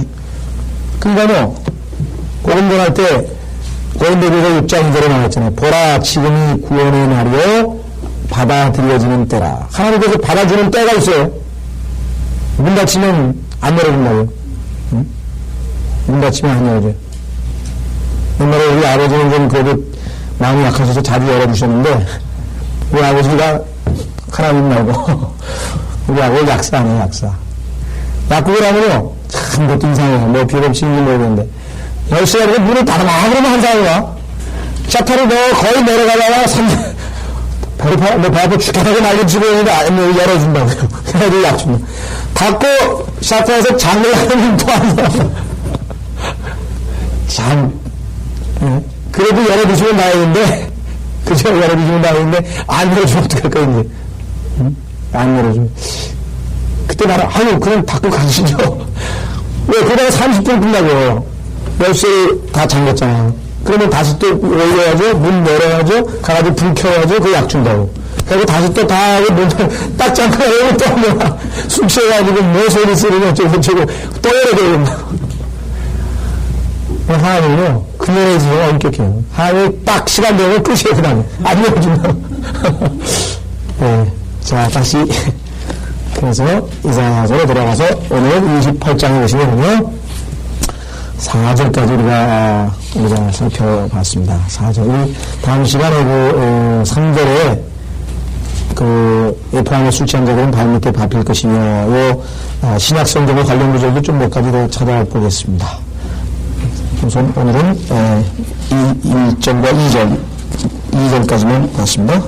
[SPEAKER 1] 그러니까요 복음 전할 때 고린도후서 6장 2절에 나왔잖아요. 보라 지금이 구원의 날이요 받아들여지는 때라. 하나님께서 받아주는 때가 있어요. 문 닫히면 안 열어준다고요. 응? 문 닫히면 안 열어줘요. 옛날에 우리 아버지는 좀 그래도 마음이 약하셔서 자주 열어주셨는데 우리 아버지가 하나님 말고 우리 아버지 약사 아니에요. 약사. 약국을 하면요 참 그것도 이상해요. 뭐 비법인지 모르겠는데 열쇠가 이렇게 문을 닫아놔 그러면 한 사람이 와. 샤터를 너 거의 내려가다가 배 앞에 죽겠다고 날려주고 있는데 열어준다고요. 그래도 약 준다. 닫고 샤터에서 장을 하면 또 한 사람. 장. 그래도 열어주시면 나이는데 그죠? 열어주시면 나이는데 안 열어주면 어떡할 거야 이제. 응? 안 열어주면. 그때 나는 아유 그냥 닫고 가시죠. 왜 그러다가 30분 끝나고 열쇠를 다 잠겼잖아요. 그러면 다시 또 올려야죠. 문 열어야죠. 가가지고 불 켜야죠. 그 약 준다고. 그리고 다시 또 다 하고 문을 딱 잠가요. 또 하면 술 취해가지고 뭐 소리 쓰르면 어쩌고 또 열어야 된다고. 하나님은요, 그 면에 있어서 엄격해요. 하나님이 딱 시간 되면 끝이에요. 그 다음에. 안 열어준다고. 네. 자, 다시. 그래서 이사야서로 들어가서 오늘 28장에 보시면요. 4절까지 우리가 살펴봤습니다. 4절이 다음 시간에 3절에 포함의 술 취한 자들은 발밑에 밟힐 것이며 신약 성경과 관련 구절도 좀 몇 가지 더 찾아보겠습니다. 우선 오늘은 1절과 2절까지만 봤습니다.